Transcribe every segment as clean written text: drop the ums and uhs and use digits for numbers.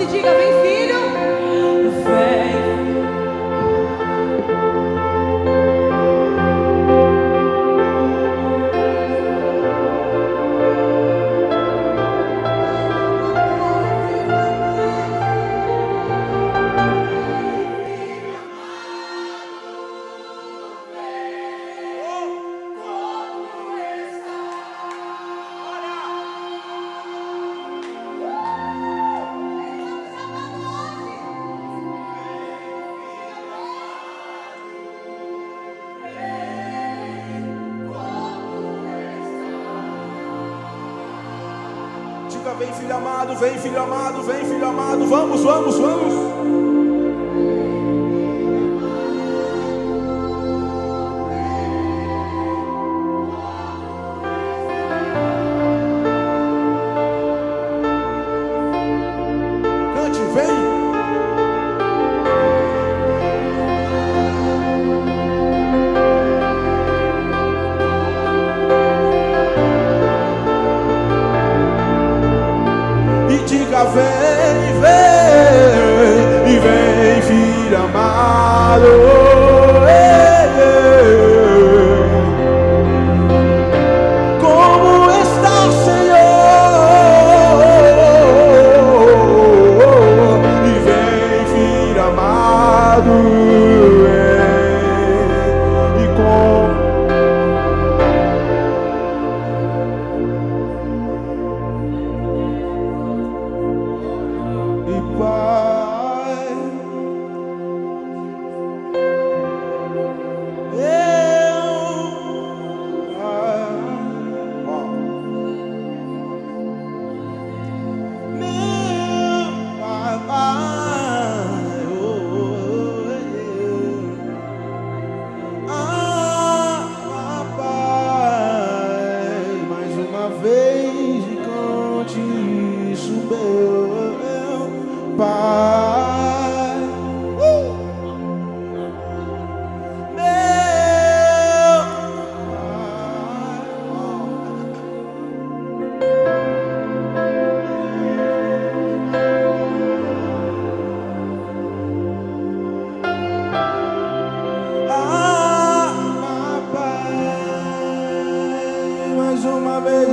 e diga: vem, filho, vem. Vem, filho amado, vem, filho amado, vem, filho amado, vamos, vamos, vamos. Cante, vem. Diga vem, vem, e vem, filho amado. Como está, Senhor? E vem, filho amado.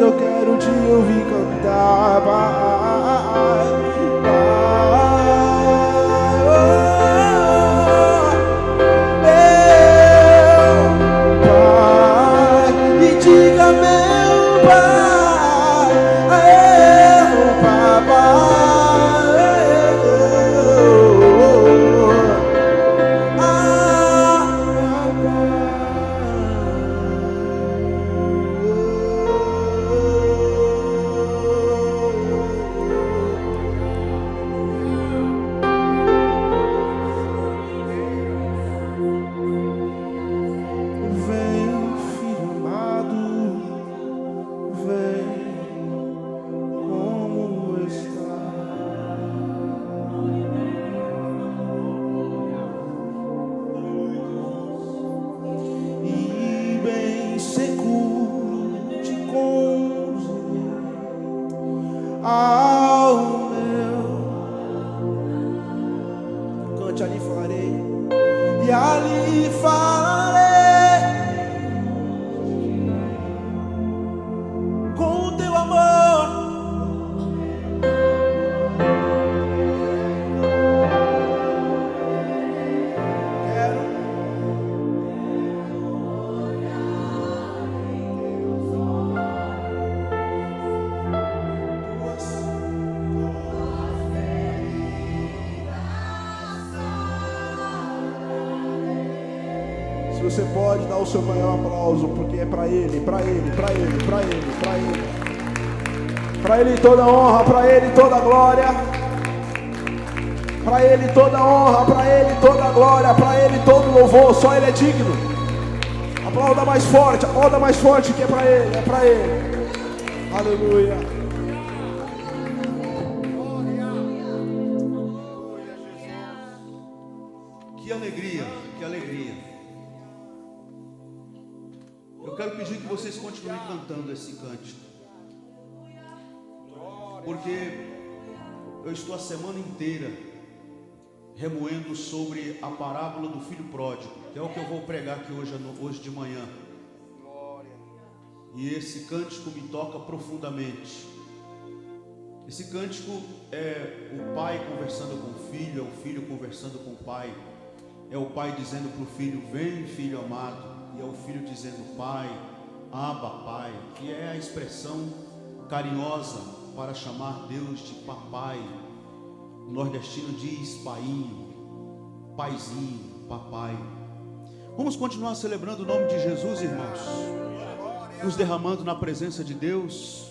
Eu quero te ouvir cantar, Pai, meu Pai, e diga meu Pai, Papai. Você pode dar o seu maior aplauso, porque é para Ele, para Ele, para Ele, para Ele, para Ele. Para Ele toda honra, para Ele toda glória. Para Ele toda honra, para Ele toda glória, para Ele todo louvor, só Ele é digno. Aplauda mais forte que é para Ele, é para Ele. Aleluia. Que alegria, que alegria. Eu quero pedir que vocês continuem cantando esse cântico, porque Eu estou a semana inteira remoendo sobre a parábola do filho pródigo, que é o que eu vou pregar aqui hoje de manhã. E esse cântico me toca profundamente. Esse cântico é o pai conversando com o filho, é o filho conversando com o pai, é o pai dizendo para o filho: vem, filho amado, e é o filho dizendo: pai, Abba, pai, que é a expressão carinhosa para chamar Deus de papai. O nordestino diz painho, paizinho, papai. Vamos continuar celebrando o nome de Jesus, irmãos, nos derramando na presença de Deus.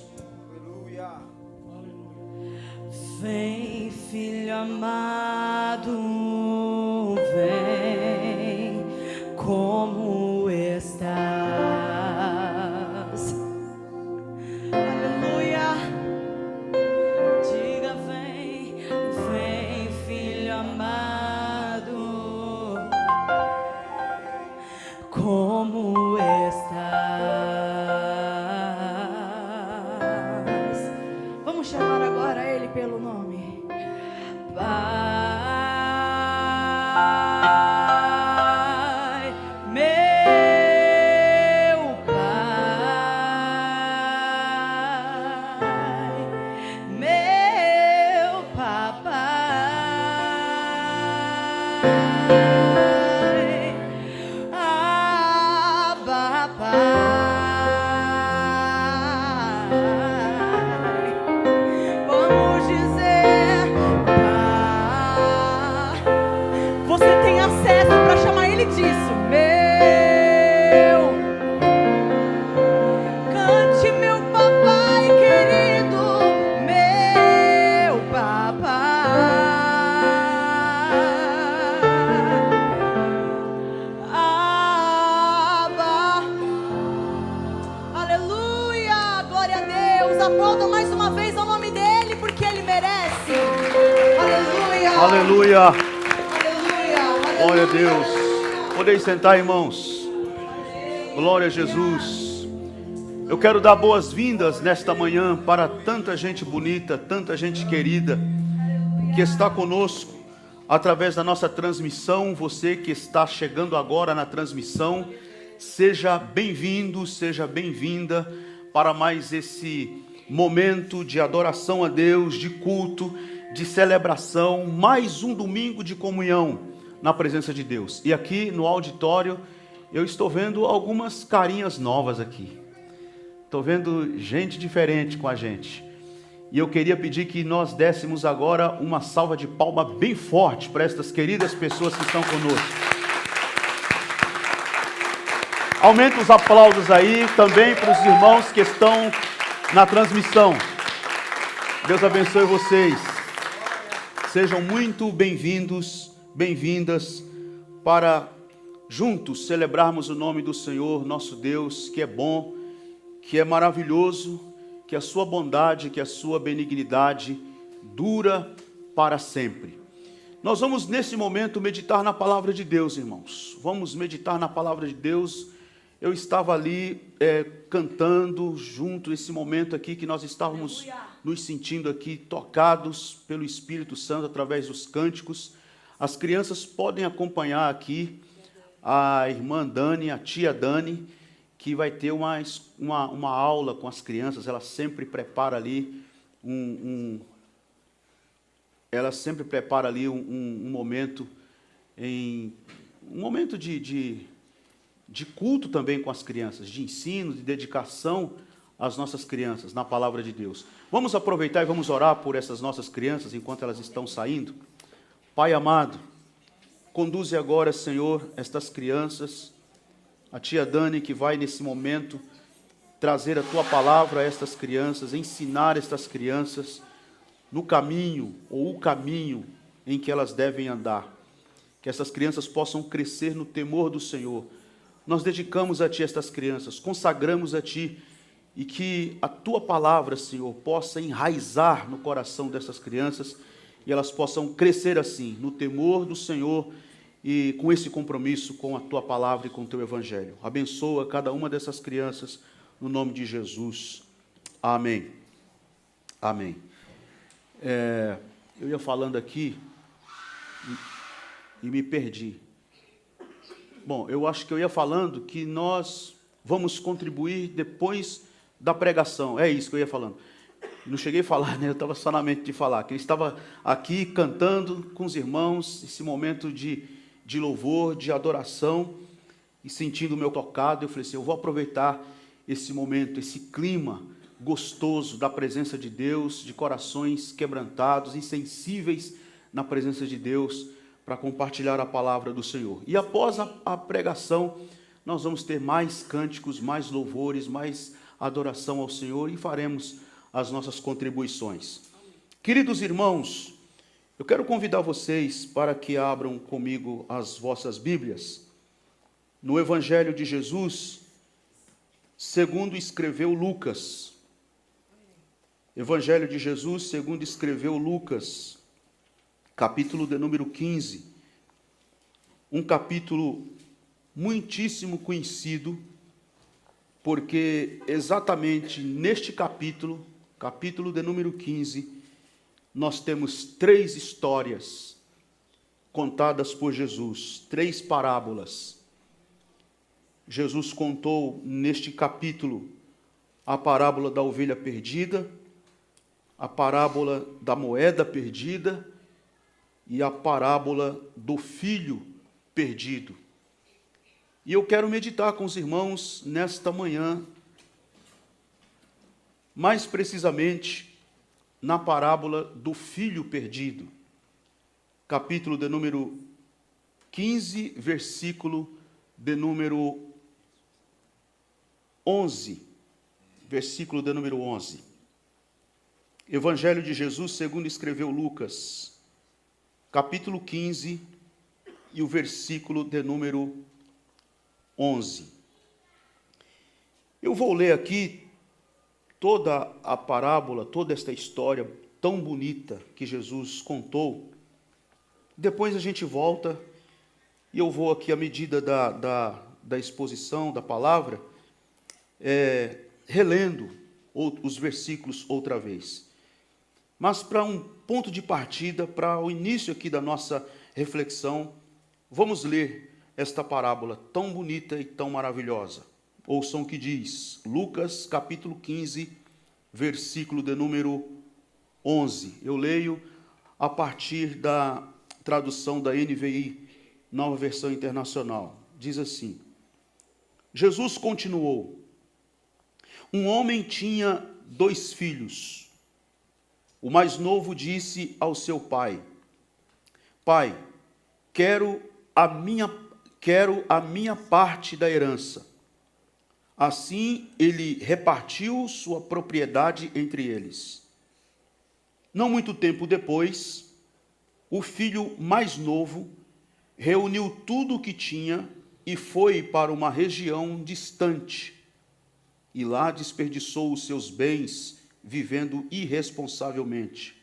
Vem, filho amado, vem, como estás? Aleluia. Diga: vem, vem, filho amado, como estás? Vamos chamar agora Ele pelo nome. Pai, meu Pai, meu papai, Abba, Pai. Vamos dizer: Pai. Você tem acesso para chamar Ele disso. Meu, cante, meu papai querido, meu papai, Abba. Aleluia, glória a Deus. Aplauda mais uma vez ao nome dEle, porque Ele merece. Aleluia. Aleluia, Aleluia. glória a Deus. Podem sentar, irmãos. Glória a Jesus. Eu quero dar boas-vindas nesta manhã para tanta gente bonita, tanta gente querida que está conosco através da nossa transmissão. Você que está chegando agora na transmissão, seja bem-vindo, seja bem-vinda para mais esse momento de adoração a Deus, de culto, de celebração, mais um domingo de comunhão na presença de Deus. E aqui no auditório eu estou vendo algumas carinhas novas aqui. Estou vendo gente diferente com a gente. E eu queria pedir que nós dessemos agora uma salva de palma bem forte para estas queridas pessoas que estão conosco. Aumenta os aplausos aí também para os irmãos que estão na transmissão. Deus abençoe vocês. Sejam muito bem-vindos, bem-vindas para juntos celebrarmos o nome do Senhor, nosso Deus, que é bom, que é maravilhoso, que a sua bondade, que a sua benignidade dura para sempre. Nós vamos nesse momento meditar na palavra de Deus, irmãos. Vamos meditar na palavra de Deus. Eu estava ali cantando junto, esse momento aqui que nós estávamos nos sentindo aqui tocados pelo Espírito Santo através dos cânticos. As crianças podem acompanhar aqui a irmã Dani, a tia Dani, que vai ter uma aula com as crianças. Ela sempre prepara ali um momento de culto também com as crianças, de ensino, de dedicação às nossas crianças na palavra de Deus. Vamos aproveitar e vamos orar por essas nossas crianças enquanto elas estão saindo. Pai amado, conduze agora, Senhor, estas crianças, a tia Dani, que vai nesse momento trazer a tua palavra a estas crianças, ensinar estas crianças no caminho ou o caminho em que elas devem andar. Que essas crianças possam crescer no temor do Senhor. Nós dedicamos a Ti estas crianças, consagramos a Ti, e que a Tua palavra, Senhor, possa enraizar no coração dessas crianças, e elas possam crescer assim, no temor do Senhor, e com esse compromisso com a Tua palavra e com o Teu Evangelho. Abençoa cada uma dessas crianças, no nome de Jesus. Amém. Amém. Eu ia falando aqui e me perdi. Bom, eu acho que eu ia falando que nós vamos contribuir depois da pregação. É isso que eu ia falando. Não cheguei a falar, né? Eu estava só na mente de falar. Que eu estava aqui cantando com os irmãos, esse momento de louvor, de adoração, e sentindo o meu tocado. Eu falei assim, eu vou aproveitar esse momento, esse clima gostoso da presença de Deus, de corações quebrantados e sensíveis na presença de Deus, para compartilhar a palavra do Senhor. E após a pregação, nós vamos ter mais cânticos, mais louvores, mais adoração ao Senhor e faremos as nossas contribuições. Queridos irmãos, eu quero convidar vocês para que abram comigo as vossas Bíblias no Evangelho de Jesus, segundo escreveu Lucas. Evangelho de Jesus, segundo escreveu Lucas, capítulo de número 15. Um capítulo muitíssimo conhecido, porque exatamente neste capítulo, capítulo de número 15, nós temos 3 histórias contadas por Jesus, 3 parábolas. Jesus contou neste capítulo a parábola da ovelha perdida, a parábola da moeda perdida e a parábola do filho perdido. E eu quero meditar com os irmãos nesta manhã, mais precisamente na parábola do filho perdido, capítulo de número 15, versículo de número 11, versículo de número 11. Evangelho de Jesus, segundo escreveu Lucas, capítulo 15, e o versículo de número 11. Eu vou ler aqui toda a parábola, toda esta história tão bonita que Jesus contou. Depois a gente volta e eu vou aqui, à medida da exposição da palavra, relendo os versículos outra vez. Mas para um ponto de partida, para o início aqui da nossa reflexão, vamos ler esta parábola tão bonita e tão maravilhosa. Ouçam o que diz, Lucas capítulo 15, versículo de número 11. Eu leio a partir da tradução da NVI, Nova Versão Internacional. Diz assim, Jesus continuou, um homem tinha 2 filhos. O mais novo disse ao seu pai, pai, quero a minha parte da herança. Assim ele repartiu sua propriedade entre eles. Não muito tempo depois, o filho mais novo reuniu tudo o que tinha e foi para uma região distante. E lá desperdiçou os seus bens, vivendo irresponsavelmente.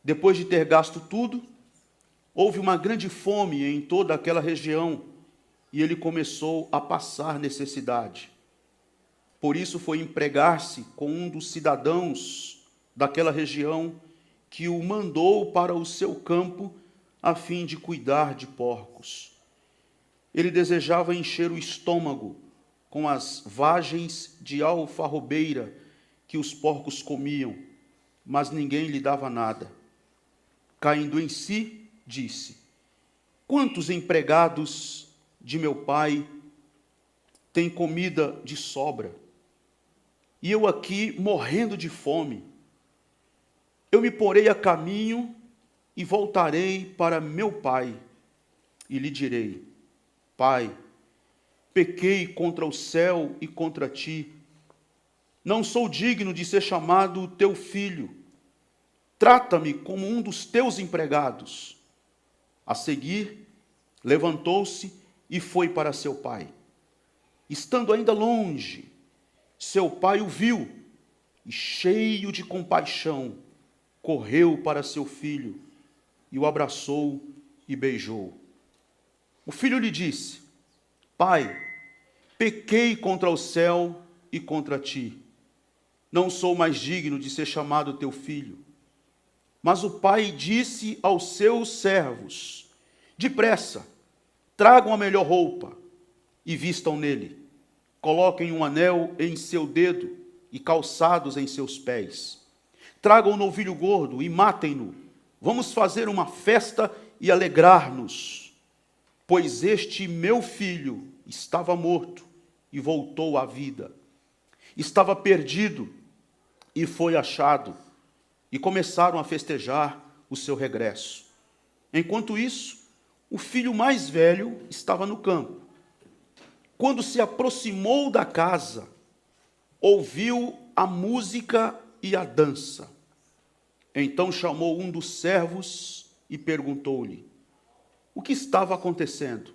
Depois de ter gasto tudo, houve uma grande fome em toda aquela região e ele começou a passar necessidade. Por isso foi empregar-se com um dos cidadãos daquela região que o mandou para o seu campo a fim de cuidar de porcos. Ele desejava encher o estômago com as vagens de alfarrobeira que os porcos comiam, mas ninguém lhe dava nada. Caindo em si, disse, quantos empregados de meu pai têm comida de sobra? E eu aqui morrendo de fome. Eu me porei a caminho e voltarei para meu pai, e lhe direi, pai, pequei contra o céu e contra ti, não sou digno de ser chamado teu filho. Trata-me como um dos teus empregados. A seguir, levantou-se e foi para seu pai. Estando ainda longe, seu pai o viu e, cheio de compaixão, correu para seu filho e o abraçou e beijou. O filho lhe disse, pai, pequei contra o céu e contra ti. Não sou mais digno de ser chamado teu filho. Mas o pai disse aos seus servos: depressa, tragam a melhor roupa e vistam nele. Coloquem um anel em seu dedo e calçados em seus pés. Tragam um novilho gordo e matem-no. Vamos fazer uma festa e alegrar-nos, pois este meu filho estava morto e voltou à vida. Estava perdido e foi achado. E começaram a festejar o seu regresso. Enquanto isso, o filho mais velho estava no campo. Quando se aproximou da casa, ouviu a música e a dança. Então chamou um dos servos e perguntou-lhe: o que estava acontecendo?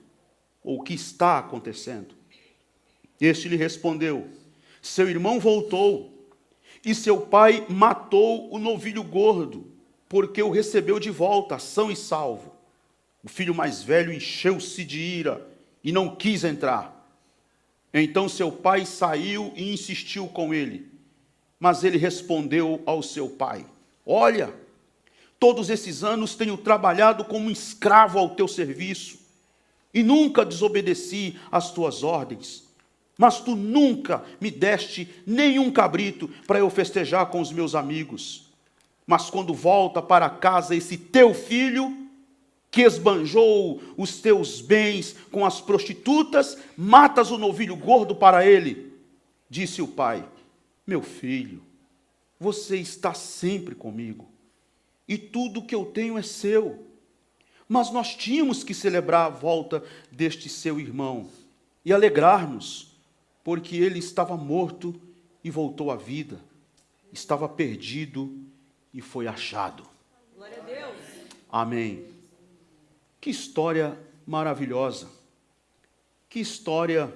Ou o que está acontecendo? Este lhe respondeu: seu irmão voltou, e seu pai matou o novilho gordo, porque o recebeu de volta, são e salvo. O filho mais velho encheu-se de ira e não quis entrar. Então seu pai saiu e insistiu com ele. Mas ele respondeu ao seu pai: olha, todos esses anos tenho trabalhado como um escravo ao teu serviço, e nunca desobedeci às tuas ordens. Mas tu nunca me deste nenhum cabrito para eu festejar com os meus amigos. Mas quando volta para casa esse teu filho, que esbanjou os teus bens com as prostitutas, matas o novilho gordo para ele. Disse o pai: meu filho, você está sempre comigo, e tudo que eu tenho é seu. Mas nós tínhamos que celebrar a volta deste seu irmão e alegrar-nos, porque ele estava morto e voltou à vida, estava perdido e foi achado. Glória a Deus. Amém. Que história maravilhosa, que história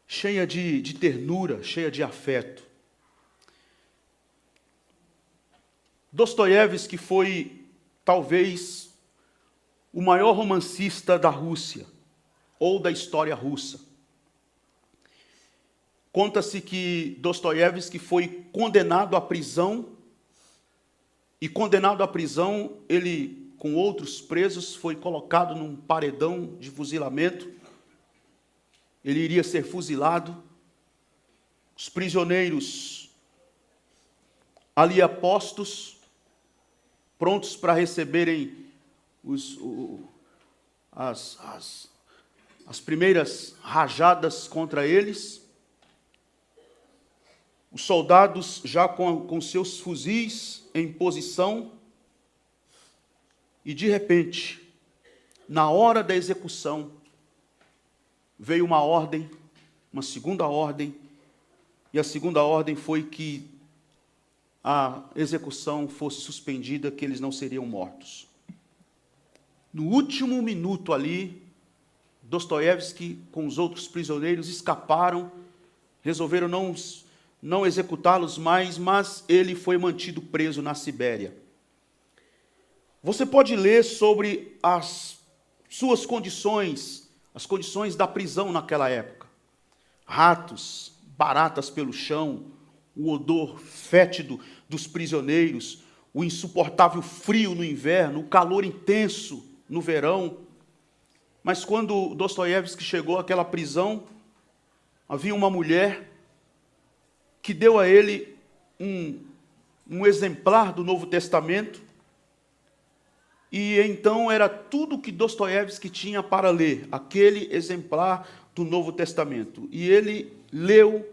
cheia de ternura, cheia de afeto. Dostoiévski foi, talvez, o maior romancista da Rússia, ou da história russa. Conta-se que Dostoiévski foi condenado à prisão, e condenado à prisão, ele, com outros presos, foi colocado num paredão de fuzilamento. Ele iria ser fuzilado. Os prisioneiros ali apostos, prontos para receberem as primeiras rajadas contra eles. Os soldados já com seus fuzis em posição, e de repente, na hora da execução, veio uma ordem, uma segunda ordem, e a segunda ordem foi que a execução fosse suspendida, que eles não seriam mortos. No último minuto ali, Dostoiévski, com os outros prisioneiros, escaparam, resolveram não executá-los mais, mas ele foi mantido preso na Sibéria. Você pode ler sobre as suas condições, as condições da prisão naquela época. Ratos, baratas pelo chão, o odor fétido dos prisioneiros, o insuportável frio no inverno, o calor intenso no verão. Mas quando Dostoiévski chegou àquela prisão, havia uma mulher que deu a ele um exemplar do Novo Testamento, e então era tudo que Dostoiévski tinha para ler, aquele exemplar do Novo Testamento. E ele leu,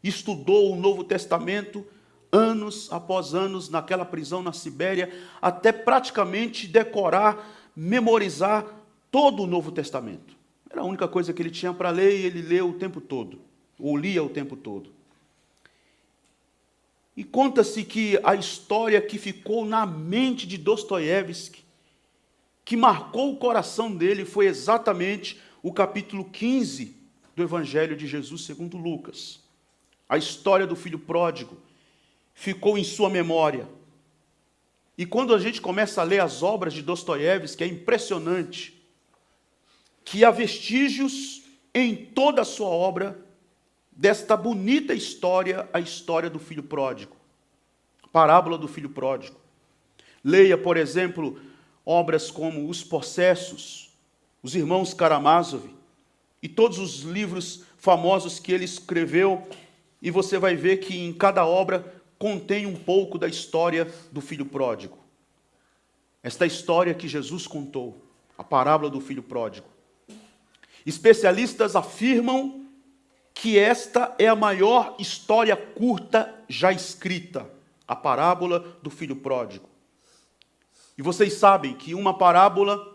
estudou o Novo Testamento, anos após anos, naquela prisão na Sibéria, até praticamente decorar, memorizar todo o Novo Testamento. Era a única coisa que ele tinha para ler, e ele leu o tempo todo, ou lia o tempo todo. E conta-se que a história que ficou na mente de Dostoiévski, que marcou o coração dele, foi exatamente o capítulo 15 do Evangelho de Jesus segundo Lucas. A história do filho pródigo ficou em sua memória. E quando a gente começa a ler as obras de Dostoiévski, é impressionante que há vestígios em toda a sua obra desta bonita história, a história do filho pródigo, a parábola do filho pródigo. Leia, por exemplo, obras como Os Possessos, os irmãos Karamazov, e todos os livros famosos que ele escreveu, e você vai ver que em cada obra contém um pouco da história do filho pródigo. Esta história que Jesus contou, a parábola do filho pródigo. Especialistas afirmam que esta é a maior história curta já escrita, a parábola do filho pródigo. E vocês sabem que uma parábola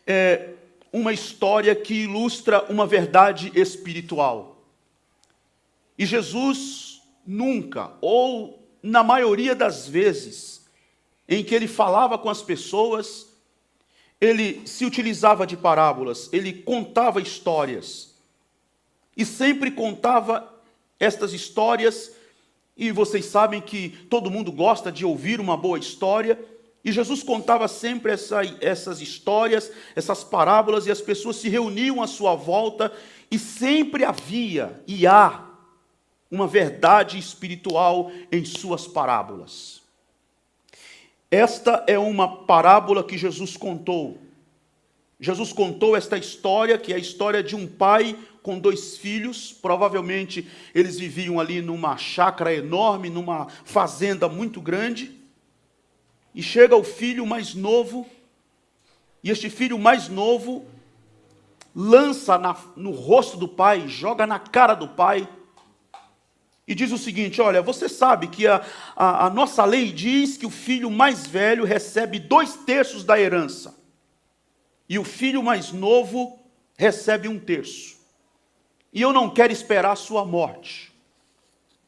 é uma história que ilustra uma verdade espiritual. E Jesus nunca, ou na maioria das vezes, em que ele falava com as pessoas, ele se utilizava de parábolas, ele contava histórias. E sempre contava estas histórias, e vocês sabem que todo mundo gosta de ouvir uma boa história, e Jesus contava sempre essas histórias, essas parábolas, e as pessoas se reuniam à sua volta, e sempre havia e há uma verdade espiritual em suas parábolas. Esta é uma parábola que Jesus contou. Jesus contou esta história, que é a história de um pai com 2 filhos. Provavelmente eles viviam ali numa chácara enorme, numa fazenda muito grande. E chega o filho mais novo, e este filho mais novo lança no rosto do pai, joga na cara do pai, e diz o seguinte: olha, você sabe que a nossa lei diz que o filho mais velho recebe 2/3 da herança, e o filho mais novo recebe 1/3. E eu não quero esperar a sua morte.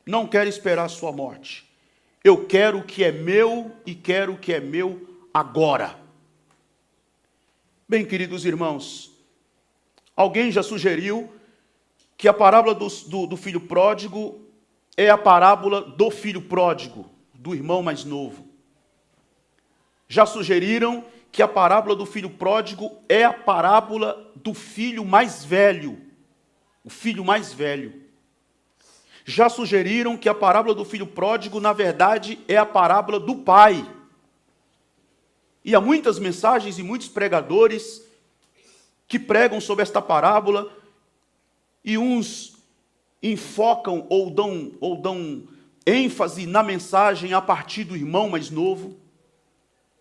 Não quero esperar a sua morte. Eu quero o que é meu e quero o que é meu agora. Bem, queridos irmãos, alguém já sugeriu que a parábola do filho pródigo é a parábola do filho pródigo, do irmão mais novo. Já sugeriram que a parábola do filho pródigo é a parábola do filho mais velho, o filho mais velho. Já sugeriram que a parábola do filho pródigo, na verdade, é a parábola do pai. E há muitas mensagens e muitos pregadores que pregam sobre esta parábola, e uns enfocam ou dão ênfase na mensagem a partir do irmão mais novo,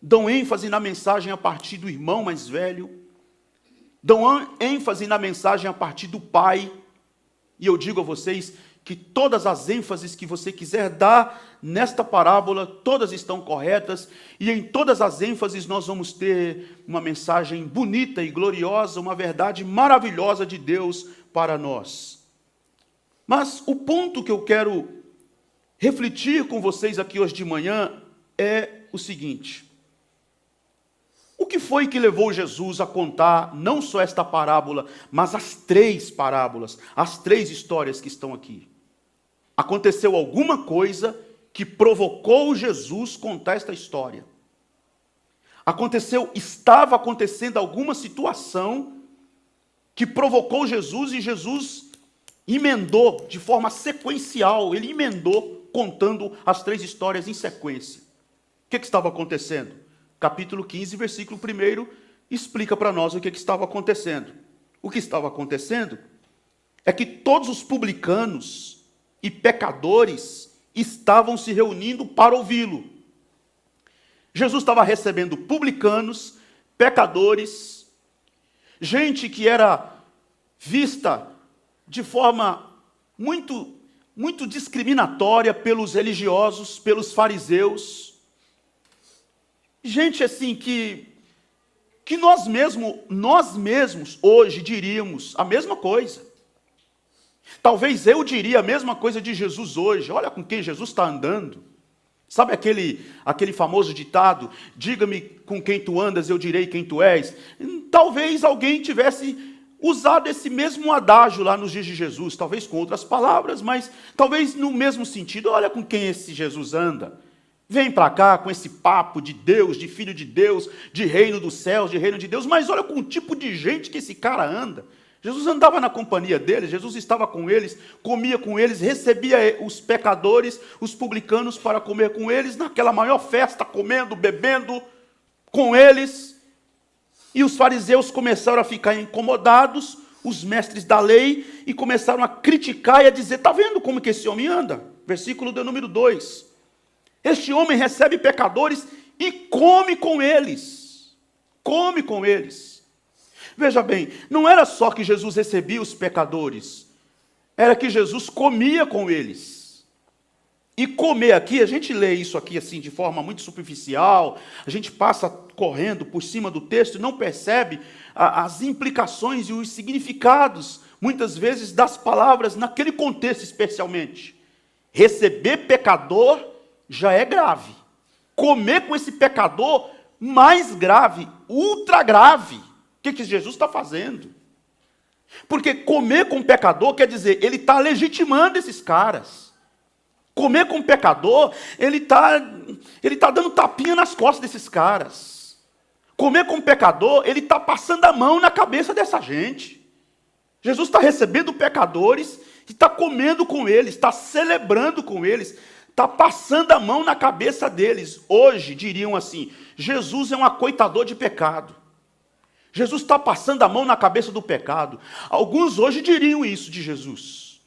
dão ênfase na mensagem a partir do irmão mais velho, dão ênfase na mensagem a partir do pai. E eu digo a vocês que todas as ênfases que você quiser dar nesta parábola, todas estão corretas, e em todas as ênfases nós vamos ter uma mensagem bonita e gloriosa, uma verdade maravilhosa de Deus para nós. Mas o ponto que eu quero refletir com vocês aqui hoje de manhã é o seguinte: o que foi que levou Jesus a contar não só esta parábola, mas as 3 parábolas, as 3 histórias que estão aqui? Aconteceu alguma coisa que provocou Jesus contar esta história. Estava acontecendo alguma situação que provocou Jesus, e Jesus emendou de forma sequencial, ele emendou contando as 3 histórias em sequência. O que estava acontecendo? Capítulo 15, versículo 1, explica para nós o que estava acontecendo. O que estava acontecendo é que todos os publicanos e pecadores estavam se reunindo para ouvi-lo. Jesus estava recebendo publicanos, pecadores, gente que era vista de forma muito discriminatória pelos religiosos, pelos fariseus. Gente assim que nós mesmos hoje diríamos a mesma coisa. Talvez eu diria a mesma coisa de Jesus hoje. Olha com quem Jesus está andando. Sabe aquele famoso ditado: diga-me com quem tu andas, eu direi quem tu és? Talvez alguém tivesse usado esse mesmo adágio lá nos dias de Jesus, talvez com outras palavras, mas talvez no mesmo sentido. Olha com quem esse Jesus anda. Vem para cá com esse papo de Deus, de filho de Deus, de reino dos céus, de reino de Deus, mas olha com o tipo de gente que esse cara anda. Jesus andava na companhia deles, Jesus estava com eles, comia com eles, recebia os pecadores, os publicanos para comer com eles, naquela maior festa, comendo, bebendo com eles. E os fariseus começaram a ficar incomodados, os mestres da lei, e começaram a criticar e a dizer: está vendo como que esse homem anda? Versículo de número 2. Este homem recebe pecadores e come com eles. Come com eles. Veja bem, não era só que Jesus recebia os pecadores, era que Jesus comia com eles. E comer aqui, a gente lê isso aqui assim de forma muito superficial, a gente passa correndo por cima do texto e não percebe as implicações e os significados, muitas vezes, das palavras naquele contexto especialmente. Receber pecador já é grave. Comer com esse pecador, mais grave, ultra grave. O que Jesus está fazendo? Porque comer com pecador quer dizer, ele está legitimando esses caras. Comer com pecador, ele tá dando tapinha nas costas desses caras. Comer com pecador, ele está passando a mão na cabeça dessa gente. Jesus está recebendo pecadores e está comendo com eles, está celebrando com eles, está passando a mão na cabeça deles. Hoje diriam assim: Jesus é um acoitador de pecado. Jesus está passando a mão na cabeça do pecado. Alguns hoje diriam isso de Jesus.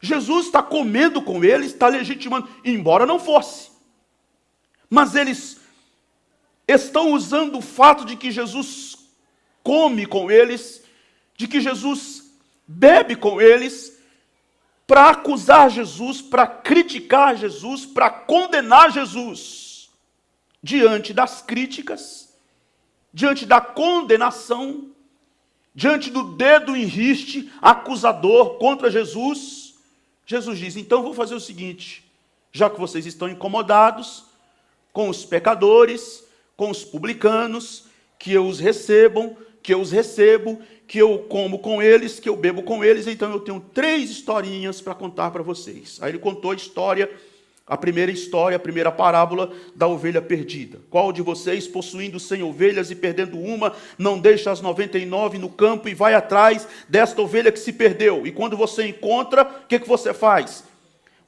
Jesus está comendo com eles, está legitimando, embora não fosse. Mas eles estão usando o fato de que Jesus come com eles, de que Jesus bebe com eles, para acusar Jesus, para criticar Jesus, para condenar Jesus. Diante das críticas, diante da condenação, diante do dedo em riste acusador contra Jesus, Jesus diz: então vou fazer o seguinte, já que vocês estão incomodados com os pecadores, com os publicanos, que eu os recebo, que eu como com eles, que eu bebo com eles, então eu tenho 3 historinhas para contar para vocês. Aí ele contou a primeira parábola da ovelha perdida. Qual de vocês, possuindo 100 ovelhas e perdendo uma, não deixa as 99 no campo e vai atrás desta ovelha que se perdeu? E quando você encontra, o que você faz?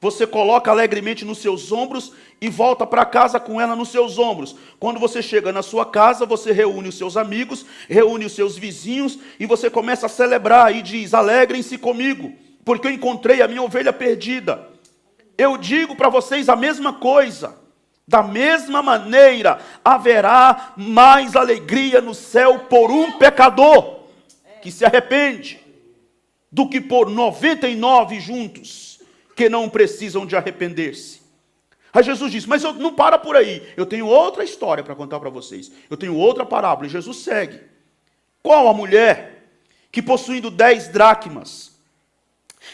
Você coloca alegremente nos seus ombros e volta para casa com ela nos seus ombros. Quando você chega na sua casa, você reúne os seus amigos, reúne os seus vizinhos e você começa a celebrar e diz: alegrem-se comigo, porque eu encontrei a minha ovelha perdida. Eu digo para vocês a mesma coisa. Da mesma maneira, haverá mais alegria no céu por um pecador que se arrepende, do que por 99 juntos que não precisam de arrepender-se. Aí Jesus diz: mas eu não para por aí, eu tenho outra história para contar para vocês, eu tenho outra parábola. E Jesus segue. Qual a mulher que, possuindo 10 dracmas,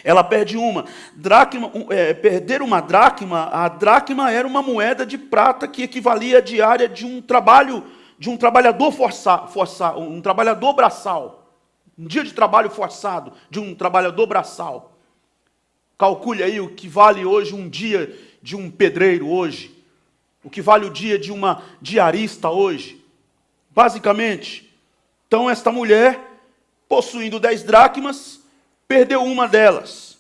ela perde uma dracma? Perder uma dracma, a dracma era uma moeda de prata que equivalia à diária de um trabalhador forçado, um trabalhador braçal. Um dia de trabalho forçado de um trabalhador braçal. Calcule aí o que vale hoje um dia de um pedreiro hoje. O que vale o dia de uma diarista hoje. Basicamente, então esta mulher, possuindo 10 dracmas, perdeu uma delas.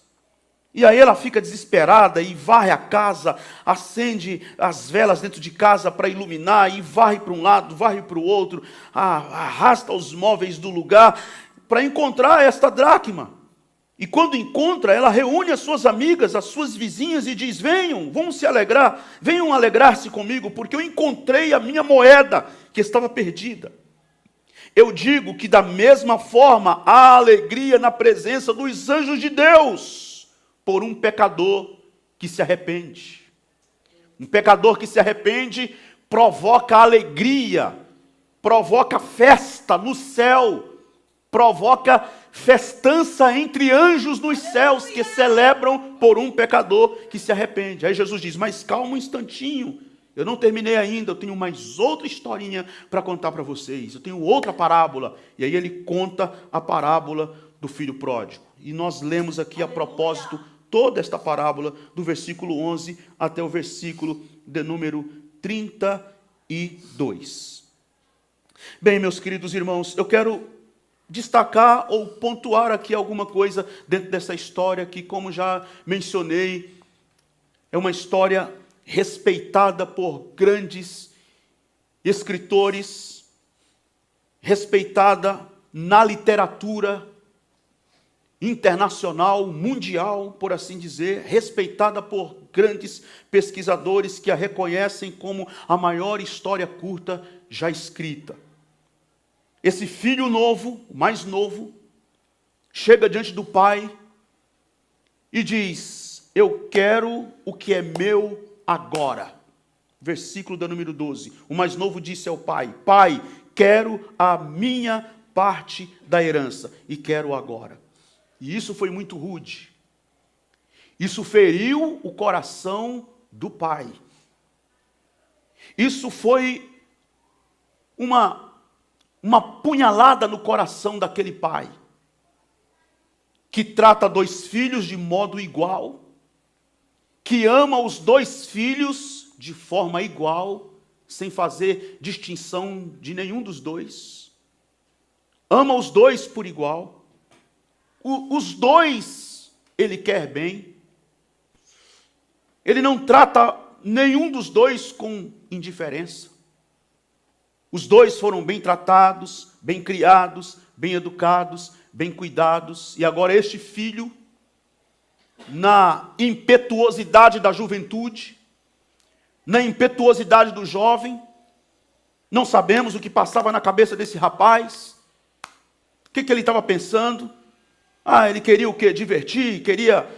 E aí ela fica desesperada e varre a casa, acende as velas dentro de casa para iluminar, e varre para um lado, varre para o outro, arrasta os móveis do lugar para encontrar esta dracma. E quando encontra, ela reúne as suas amigas, as suas vizinhas e diz: venham, vão se alegrar, venham alegrar-se comigo, porque eu encontrei a minha moeda que estava perdida. Eu digo que da mesma forma há alegria na presença dos anjos de Deus por um pecador que se arrepende. Um pecador que se arrepende provoca alegria, provoca festa no céu, provoca festança entre anjos nos céus que celebram por um pecador que se arrepende. Aí Jesus diz: mas calma um instantinho, eu não terminei ainda, eu tenho mais outra historinha para contar para vocês, eu tenho outra parábola. E aí ele conta a parábola do filho pródigo. E nós lemos aqui a propósito toda esta parábola, do versículo 11 até o versículo de número 32. Bem, meus queridos irmãos, eu quero destacar ou pontuar aqui alguma coisa dentro dessa história que, como já mencionei, é uma história respeitada por grandes escritores, respeitada na literatura internacional, mundial, por assim dizer, respeitada por grandes pesquisadores que a reconhecem como a maior história curta já escrita. Esse filho novo, o mais novo, chega diante do pai e diz: eu quero o que é meu agora. Versículo da número 12. O mais novo disse ao pai: pai, quero a minha parte da herança e quero agora. E isso foi muito rude. Isso feriu o coração do pai. Isso foi uma punhalada no coração daquele pai, que trata dois filhos de modo igual, que ama os dois filhos de forma igual, sem fazer distinção de nenhum dos dois. Ama os dois por igual. Os dois ele quer bem. Ele não trata nenhum dos dois com indiferença. Os dois foram bem tratados, bem criados, bem educados, bem cuidados. E agora este filho, na impetuosidade da juventude, na impetuosidade do jovem, não sabemos o que passava na cabeça desse rapaz. O que ele estava pensando? Ele queria o quê? Divertir, queria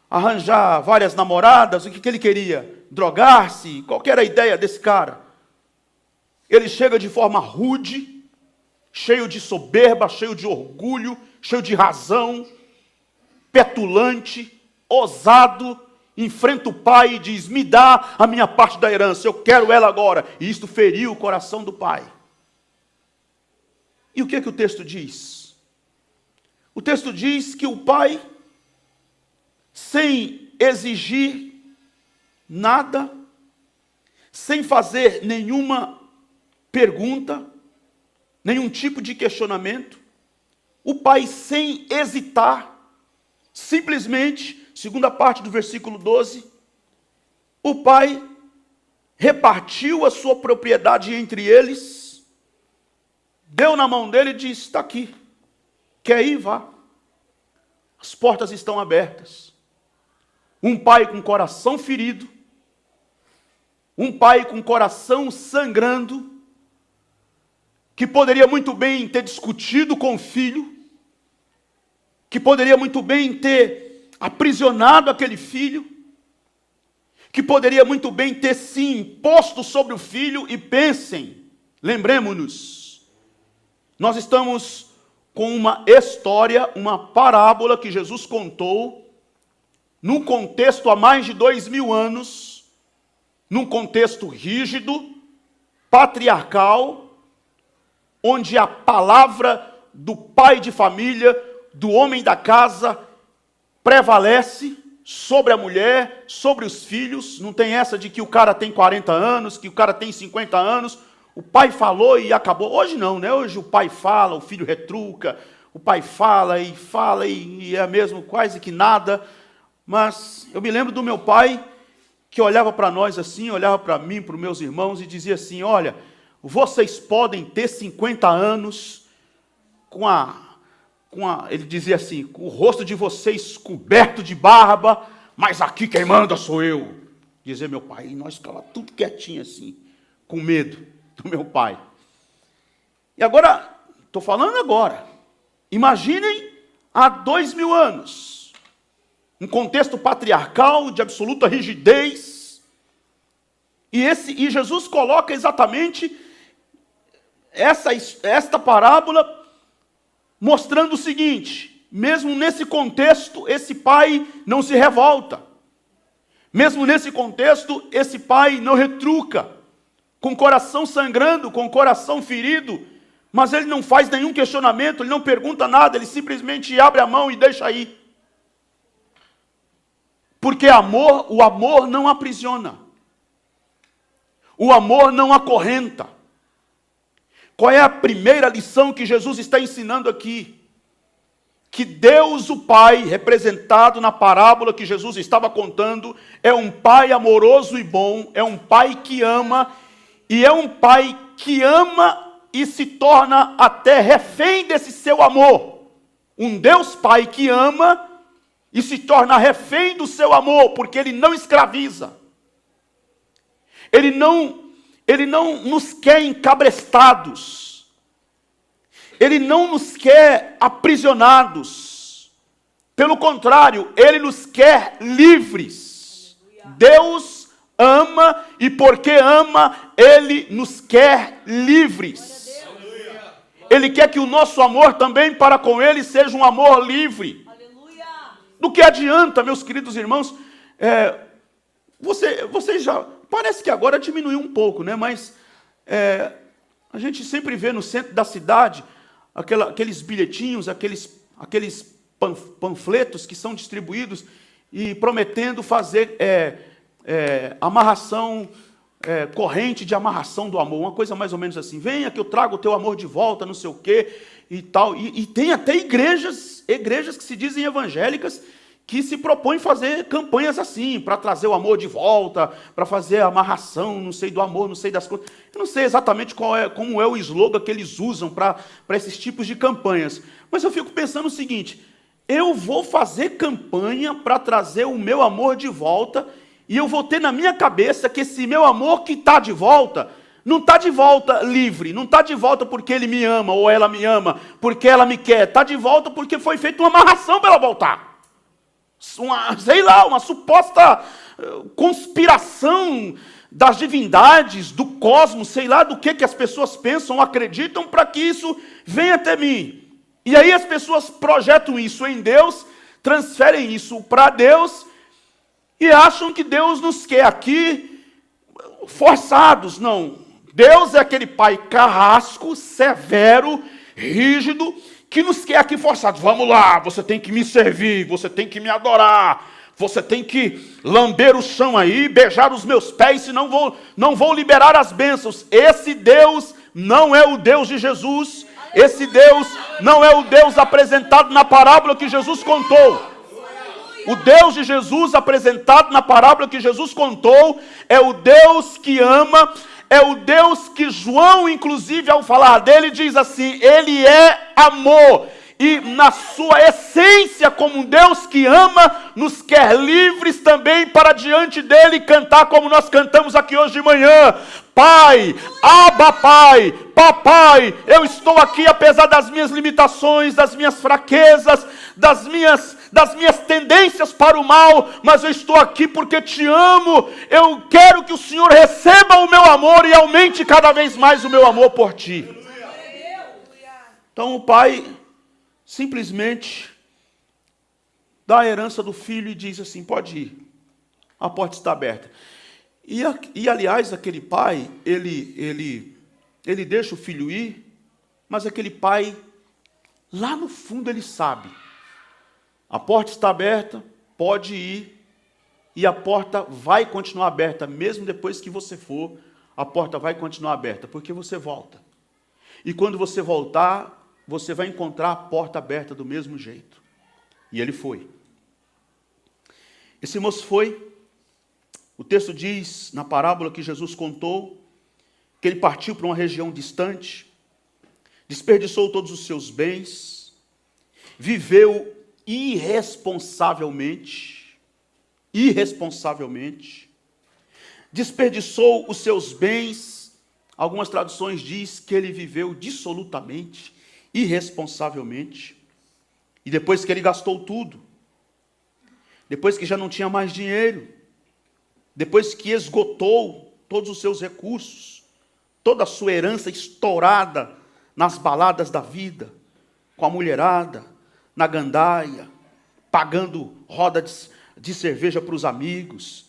arranjar várias namoradas. O que ele queria? Drogar-se? Qual que era a ideia desse cara? Ele chega de forma rude, cheio de soberba, cheio de orgulho, cheio de razão, petulante, ousado, enfrenta o pai e diz: me dá a minha parte da herança, eu quero ela agora. E isto feriu o coração do pai. E o que o texto diz? O texto diz que o pai, sem exigir nada, sem fazer nenhuma pergunta, nenhum tipo de questionamento, o pai, sem hesitar, simplesmente, segunda parte do versículo 12, o pai repartiu a sua propriedade entre eles, deu na mão dele e disse: está aqui, quer ir, vá. As portas estão abertas. Um pai com coração ferido, um pai com coração sangrando, que poderia muito bem ter discutido com o filho, que poderia muito bem ter aprisionado aquele filho, que poderia muito bem ter se imposto sobre o filho. E pensem, lembremos-nos, nós estamos com uma história, uma parábola que Jesus contou, num contexto há mais de 2000 anos, num contexto rígido, patriarcal, onde a palavra do pai de família, do homem da casa, prevalece sobre a mulher, sobre os filhos. Não tem essa de que o cara tem 40 anos, que o cara tem 50 anos. O pai falou e acabou. Hoje não, né? Hoje o pai fala, o filho retruca. O pai fala e é mesmo quase que nada. Mas eu me lembro do meu pai, que olhava para nós assim, olhava para mim, para os meus irmãos e dizia assim: olha, vocês podem ter 50 anos ele dizia assim, com o rosto de vocês coberto de barba, mas aqui quem manda sou eu, dizia meu pai. E nós ficávamos tudo quietinho assim, com medo do meu pai. E agora, estou falando agora, imaginem há 2000 anos, um contexto patriarcal de absoluta rigidez, e Jesus coloca exatamente esta parábola, mostrando o seguinte: mesmo nesse contexto, esse pai não se revolta. Mesmo nesse contexto, esse pai não retruca, com o coração sangrando, com o coração ferido, mas ele não faz nenhum questionamento, ele não pergunta nada, ele simplesmente abre a mão e deixa ir. Porque o amor não aprisiona. O amor não acorrenta. Qual é a primeira lição que Jesus está ensinando aqui? Que Deus o Pai, representado na parábola que Jesus estava contando, é um Pai amoroso e bom, é um Pai que ama, e é um Pai que ama e se torna até refém desse seu amor. Um Deus Pai que ama e se torna refém do seu amor, porque Ele não escraviza. Ele não nos quer encabrestados. Ele não nos quer aprisionados. Pelo contrário, Ele nos quer livres. Deus ama e porque ama, Ele nos quer livres. Ele quer que o nosso amor também para com Ele seja um amor livre. Do que adianta, meus queridos irmãos, você já... Parece que agora diminuiu um pouco, né? Mas a gente sempre vê no centro da cidade aqueles bilhetinhos, aqueles panfletos que são distribuídos e prometendo fazer amarração, corrente de amarração do amor, uma coisa mais ou menos assim. Venha que eu trago o teu amor de volta, não sei o quê e tal. E tem até igrejas que se dizem evangélicas, que se propõem fazer campanhas assim, para trazer o amor de volta, para fazer a amarração, não sei do amor, não sei das coisas. Eu não sei exatamente como é o slogan que eles usam para esses tipos de campanhas. Mas eu fico pensando o seguinte, eu vou fazer campanha para trazer o meu amor de volta, e eu vou ter na minha cabeça que esse meu amor que está de volta, não está de volta livre, não está de volta porque ele me ama, ou ela me ama, porque ela me quer, está de volta porque foi feita uma amarração para ela voltar. Uma suposta conspiração das divindades, do cosmos, sei lá do que as pessoas pensam, acreditam, para que isso venha até mim. E aí as pessoas projetam isso em Deus, transferem isso para Deus, e acham que Deus nos quer aqui forçados. Não, Deus é aquele Pai carrasco, severo, rígido, que nos quer aqui forçados. Vamos lá, você tem que me servir, você tem que me adorar, você tem que lamber o chão aí, beijar os meus pés, senão não vou liberar as bênçãos. Esse Deus não é o Deus de Jesus, esse Deus não é o Deus apresentado na parábola que Jesus contou. O Deus de Jesus apresentado na parábola que Jesus contou é o Deus que ama, é o Deus que João, inclusive, ao falar dele, diz assim, ele é amor. E na sua essência, como um Deus que ama, nos quer livres também para diante dele cantar como nós cantamos aqui hoje de manhã. Pai, Abba Pai, Papai, eu estou aqui apesar das minhas limitações, das minhas fraquezas, das minhas tendências para o mal, mas eu estou aqui porque te amo, eu quero que o Senhor receba o meu amor e aumente cada vez mais o meu amor por ti. Então o Pai simplesmente dá a herança do filho e diz assim, pode ir, a porta está aberta. E aliás, aquele pai, ele deixa o filho ir, mas aquele pai, lá no fundo ele sabe, a porta está aberta, pode ir, e a porta vai continuar aberta, mesmo depois que você for, a porta vai continuar aberta, porque você volta. E quando você voltar, você vai encontrar a porta aberta do mesmo jeito. E ele foi. Esse moço foi. O texto diz, na parábola que Jesus contou, que ele partiu para uma região distante, desperdiçou todos os seus bens, viveu irresponsavelmente, desperdiçou os seus bens. Algumas traduções diz que ele viveu dissolutamente, irresponsavelmente, e depois que ele gastou tudo, depois que já não tinha mais dinheiro, depois que esgotou todos os seus recursos, toda a sua herança estourada nas baladas da vida, com a mulherada, na gandaia, pagando roda de cerveja para os amigos,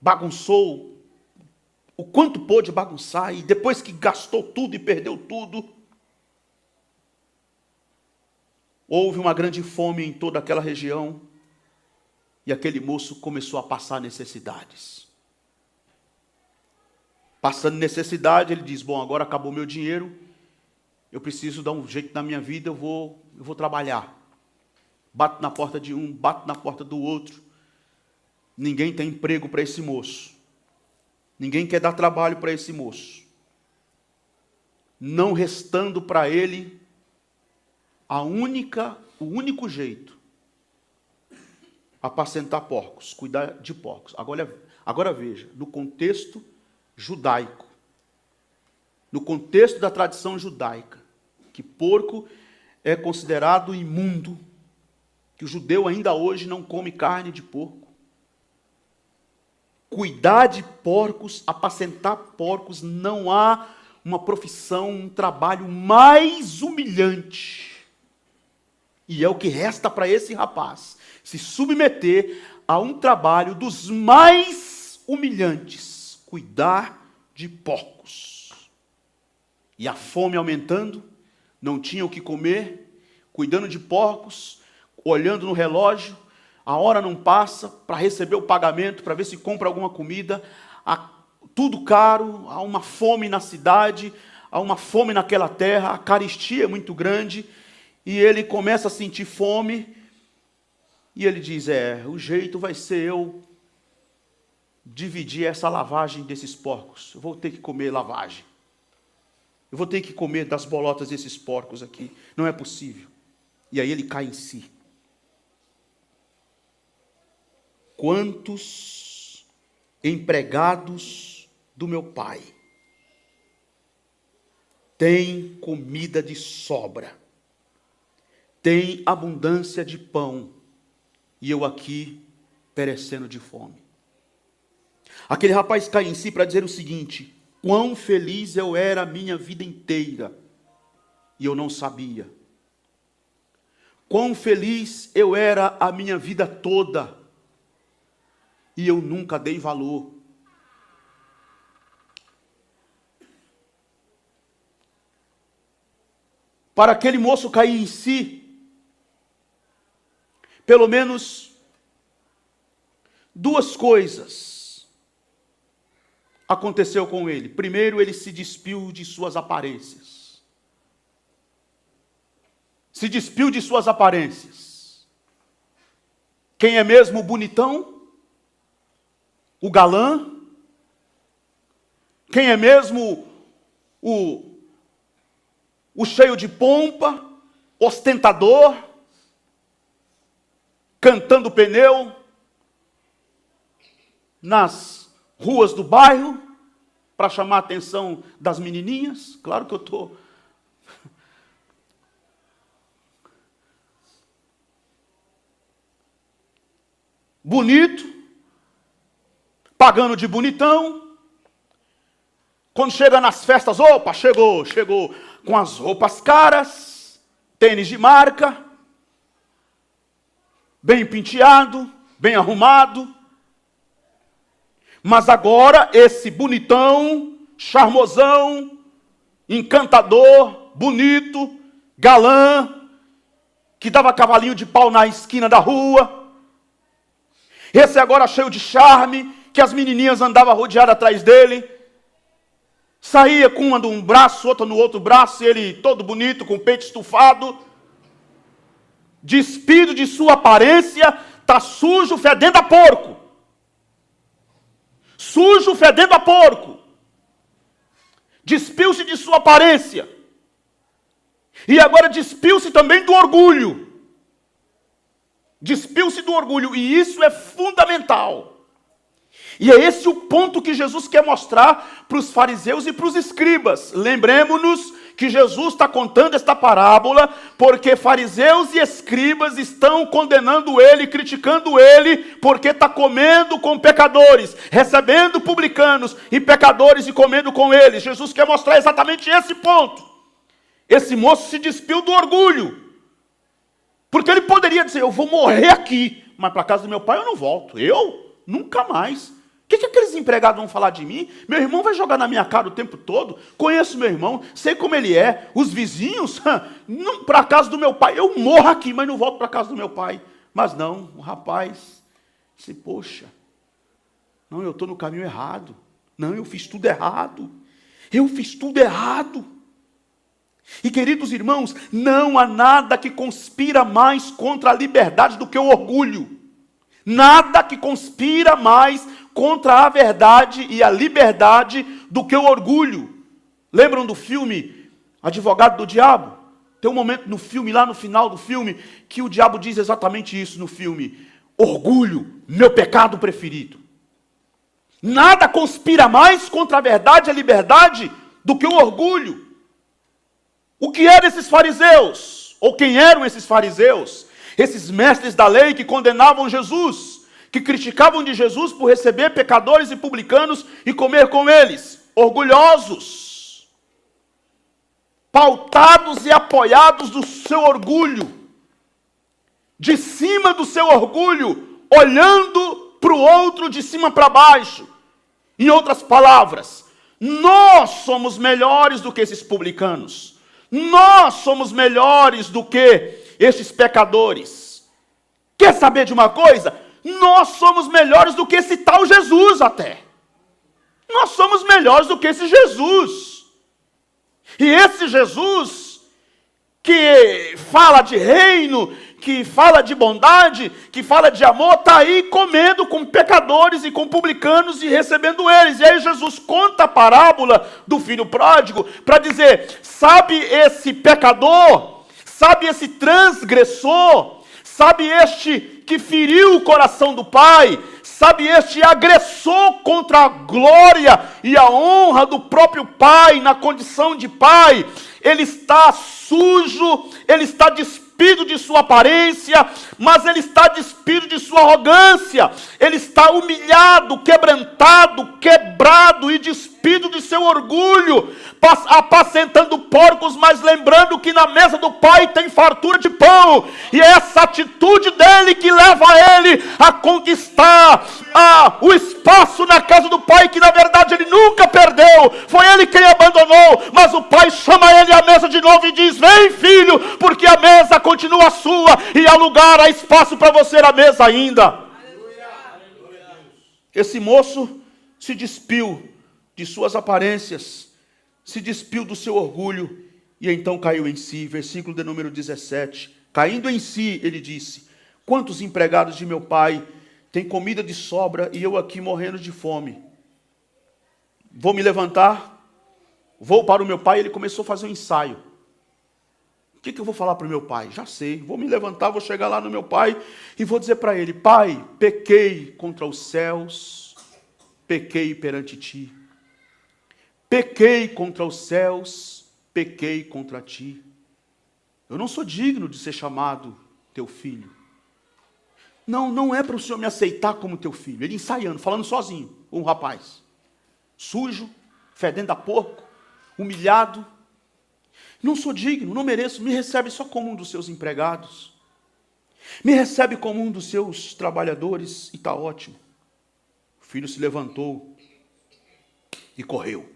bagunçou o quanto pôde bagunçar, e depois que gastou tudo e perdeu tudo, houve uma grande fome em toda aquela região, e aquele moço começou a passar necessidades. Passando necessidade, ele diz, bom, agora acabou meu dinheiro, eu preciso dar um jeito na minha vida, eu vou trabalhar. Bato na porta de um, bato na porta do outro. Ninguém tem emprego para esse moço. Ninguém quer dar trabalho para esse moço. Não restando para ele o único jeito, apacentar porcos, cuidar de porcos. Agora veja, no contexto judaico, no contexto da tradição judaica, que porco é considerado imundo, que o judeu ainda hoje não come carne de porco. Cuidar de porcos, apacentar porcos, não há uma profissão, um trabalho mais humilhante. E é o que resta para esse rapaz, se submeter a um trabalho dos mais humilhantes, cuidar de porcos. E a fome aumentando, não tinha o que comer, cuidando de porcos, olhando no relógio, a hora não passa para receber o pagamento, para ver se compra alguma comida, tudo caro, há uma fome na cidade, há uma fome naquela terra, a carestia é muito grande, e ele começa a sentir fome, e ele diz, o jeito vai ser eu dividir essa lavagem desses porcos, eu vou ter que comer lavagem, eu vou ter que comer das bolotas desses porcos aqui, não é possível. E aí ele cai em si. Quantos empregados do meu pai têm comida de sobra, têm abundância de pão, e eu aqui perecendo de fome. Aquele rapaz cai em si para dizer o seguinte, quão feliz eu era a minha vida inteira, e eu não sabia. Quão feliz eu era a minha vida toda, e eu nunca dei valor. Para aquele moço cair em si, pelo menos duas coisas aconteceu com ele. Primeiro, ele se despiu de suas aparências. Se despiu de suas aparências. Quem é mesmo o bonitão? O galã? Quem é mesmo o cheio de pompa, ostentador, cantando pneu nas ruas do bairro para chamar a atenção das menininhas? Claro que eu estou... bonito, pagando de bonitão. Quando chega nas festas, opa, chegou com as roupas caras, tênis de marca, bem penteado, bem arrumado. Mas agora esse bonitão, charmosão, encantador, bonito, galã, que dava cavalinho de pau na esquina da rua, esse agora cheio de charme, que as menininhas andavam rodeadas atrás dele, saía com uma de um braço, outra no outro braço, e ele todo bonito, com o peito estufado, despido de sua aparência, está sujo, fedendo a porco. Sujo, fedendo a porco. Despiu-se de sua aparência. E agora despiu-se também do orgulho. Despiu-se do orgulho, e isso é fundamental. E é esse o ponto que Jesus quer mostrar para os fariseus e para os escribas. Lembremos-nos que Jesus está contando esta parábola porque fariseus e escribas estão condenando ele, criticando ele, porque está comendo com pecadores, recebendo publicanos e pecadores e comendo com eles. Jesus quer mostrar exatamente esse ponto. Esse moço se despiu do orgulho, porque ele poderia dizer, eu vou morrer aqui, mas para a casa do meu pai eu não volto. Eu? Nunca mais. O que aqueles empregados vão falar de mim? Meu irmão vai jogar na minha cara o tempo todo. Conheço meu irmão, sei como ele é. Os vizinhos, para a casa do meu pai. Eu morro aqui, mas não volto para a casa do meu pai. Mas não, o rapaz disse, poxa, não, eu estou no caminho errado. Não, eu fiz tudo errado. Eu fiz tudo errado. E queridos irmãos, não há nada que conspira mais contra a liberdade do que o orgulho. Nada que conspira mais contra a verdade e a liberdade do que o orgulho. Lembram do filme Advogado do Diabo? Tem um momento no filme, lá no final do filme, que o diabo diz exatamente isso no filme. Orgulho, meu pecado preferido. Nada conspira mais contra a verdade e a liberdade do que o orgulho. O que eram esses fariseus? Ou quem eram esses fariseus? Esses mestres da lei que condenavam Jesus, que criticavam de Jesus por receber pecadores e publicanos e comer com eles. Orgulhosos, pautados e apoiados do seu orgulho, de cima do seu orgulho, olhando para o outro de cima para baixo. Em outras palavras, nós somos melhores do que esses publicanos. Nós somos melhores do que estes pecadores. Quer saber de uma coisa? Nós somos melhores do que esse tal Jesus até. Nós somos melhores do que esse Jesus. E esse Jesus que fala de reino, que fala de bondade, que fala de amor, está aí comendo com pecadores e com publicanos e recebendo eles. E aí Jesus conta a parábola do filho pródigo para dizer, sabe esse pecador, sabe esse transgressor, sabe este que feriu o coração do pai, sabe este agressor contra a glória e a honra do próprio pai, na condição de pai, ele está sujo, ele está despido de sua aparência, mas ele está despido de sua arrogância, ele está humilhado, quebrantado, quebrado e despido de seu orgulho, apacentando porcos, mas lembrando que na mesa do Pai tem fartura de pão, e é essa atitude dele que leva ele a conquistar o espaço na casa do Pai, que na verdade ele nunca perdeu, foi ele quem abandonou, mas o Pai chama ele à mesa de novo e diz, vem filho, porque a mesa continua sua, e há lugar, há espaço para você na mesa ainda. Esse moço se despiu de suas aparências, se despiu do seu orgulho, e então caiu em si. Versículo de número 17. Caindo em si, ele disse, quantos empregados de meu pai têm comida de sobra, e eu aqui morrendo de fome? Vou me levantar, vou para o meu pai. Ele começou a fazer um ensaio. O que eu vou falar para o meu pai? Já sei, vou me levantar, vou chegar lá no meu pai, e vou dizer para ele, pai, pequei contra os céus, pequei perante ti. Pequei contra os céus, pequei contra ti. Eu não sou digno de ser chamado teu filho. Não é para o Senhor me aceitar como teu filho. Ele ensaiando, falando sozinho, um rapaz. Sujo, fedendo a porco, humilhado. Não sou digno, não mereço. Me recebe só como um dos seus empregados. Me recebe como um dos seus trabalhadores e está ótimo. O filho se levantou e correu.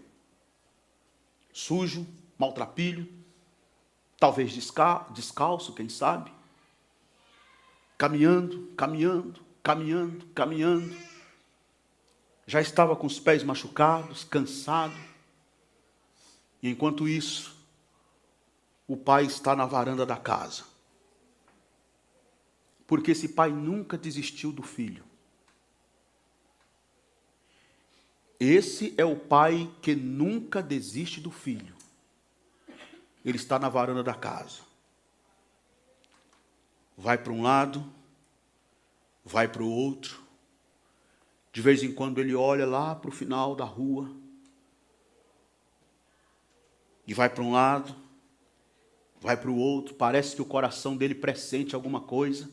Sujo, maltrapilho, talvez descalço, quem sabe. Caminhando. Já estava com os pés machucados, cansado. E enquanto isso, o pai está na varanda da casa. Porque esse pai nunca desistiu do filho. Esse é o pai que nunca desiste do filho. Ele está na varanda da casa. Vai para um lado, vai para o outro. De vez em quando ele olha lá para o final da rua. E vai para um lado, vai para o outro. Parece que o coração dele pressente alguma coisa.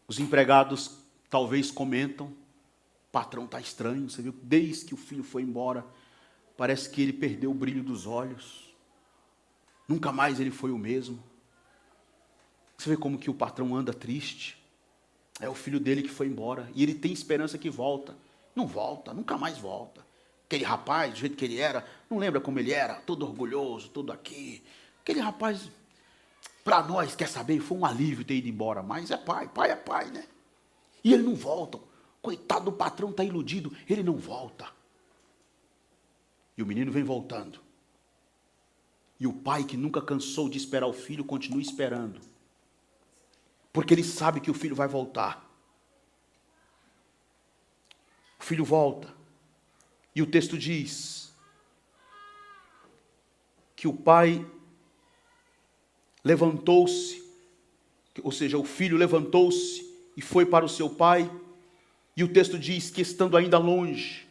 Os empregados talvez comentam. O patrão está estranho, você viu? Desde que o filho foi embora, parece que ele perdeu o brilho dos olhos. Nunca mais ele foi o mesmo. Você vê como que o patrão anda triste. É o filho dele que foi embora. E ele tem esperança que volta. Não volta, nunca mais volta. Aquele rapaz, do jeito que ele era, não lembra como ele era? Todo orgulhoso, todo aqui. Aquele rapaz, para nós, quer saber, foi um alívio ter ido embora. Mas é pai é pai, né? E ele não volta. Coitado do patrão, está iludido. Ele não volta. E o menino vem voltando. E o pai, que nunca cansou de esperar o filho, continua esperando. Porque ele sabe que o filho vai voltar. O filho volta. E o texto diz que o pai levantou-se, ou seja, o filho levantou-se e foi para o seu pai. E o texto diz que, estando ainda longe,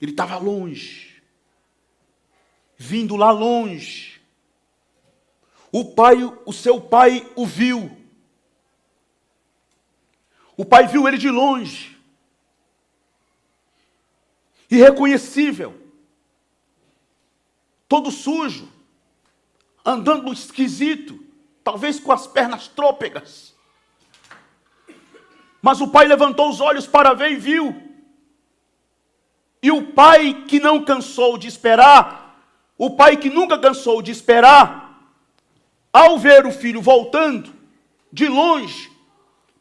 ele estava longe, vindo lá longe, o seu pai o viu. O pai viu ele de longe, irreconhecível, todo sujo, andando esquisito, talvez com as pernas trôpegas. Mas o pai levantou os olhos para ver e viu. E o pai que não cansou de esperar, o pai que nunca cansou de esperar, ao ver o filho voltando, de longe,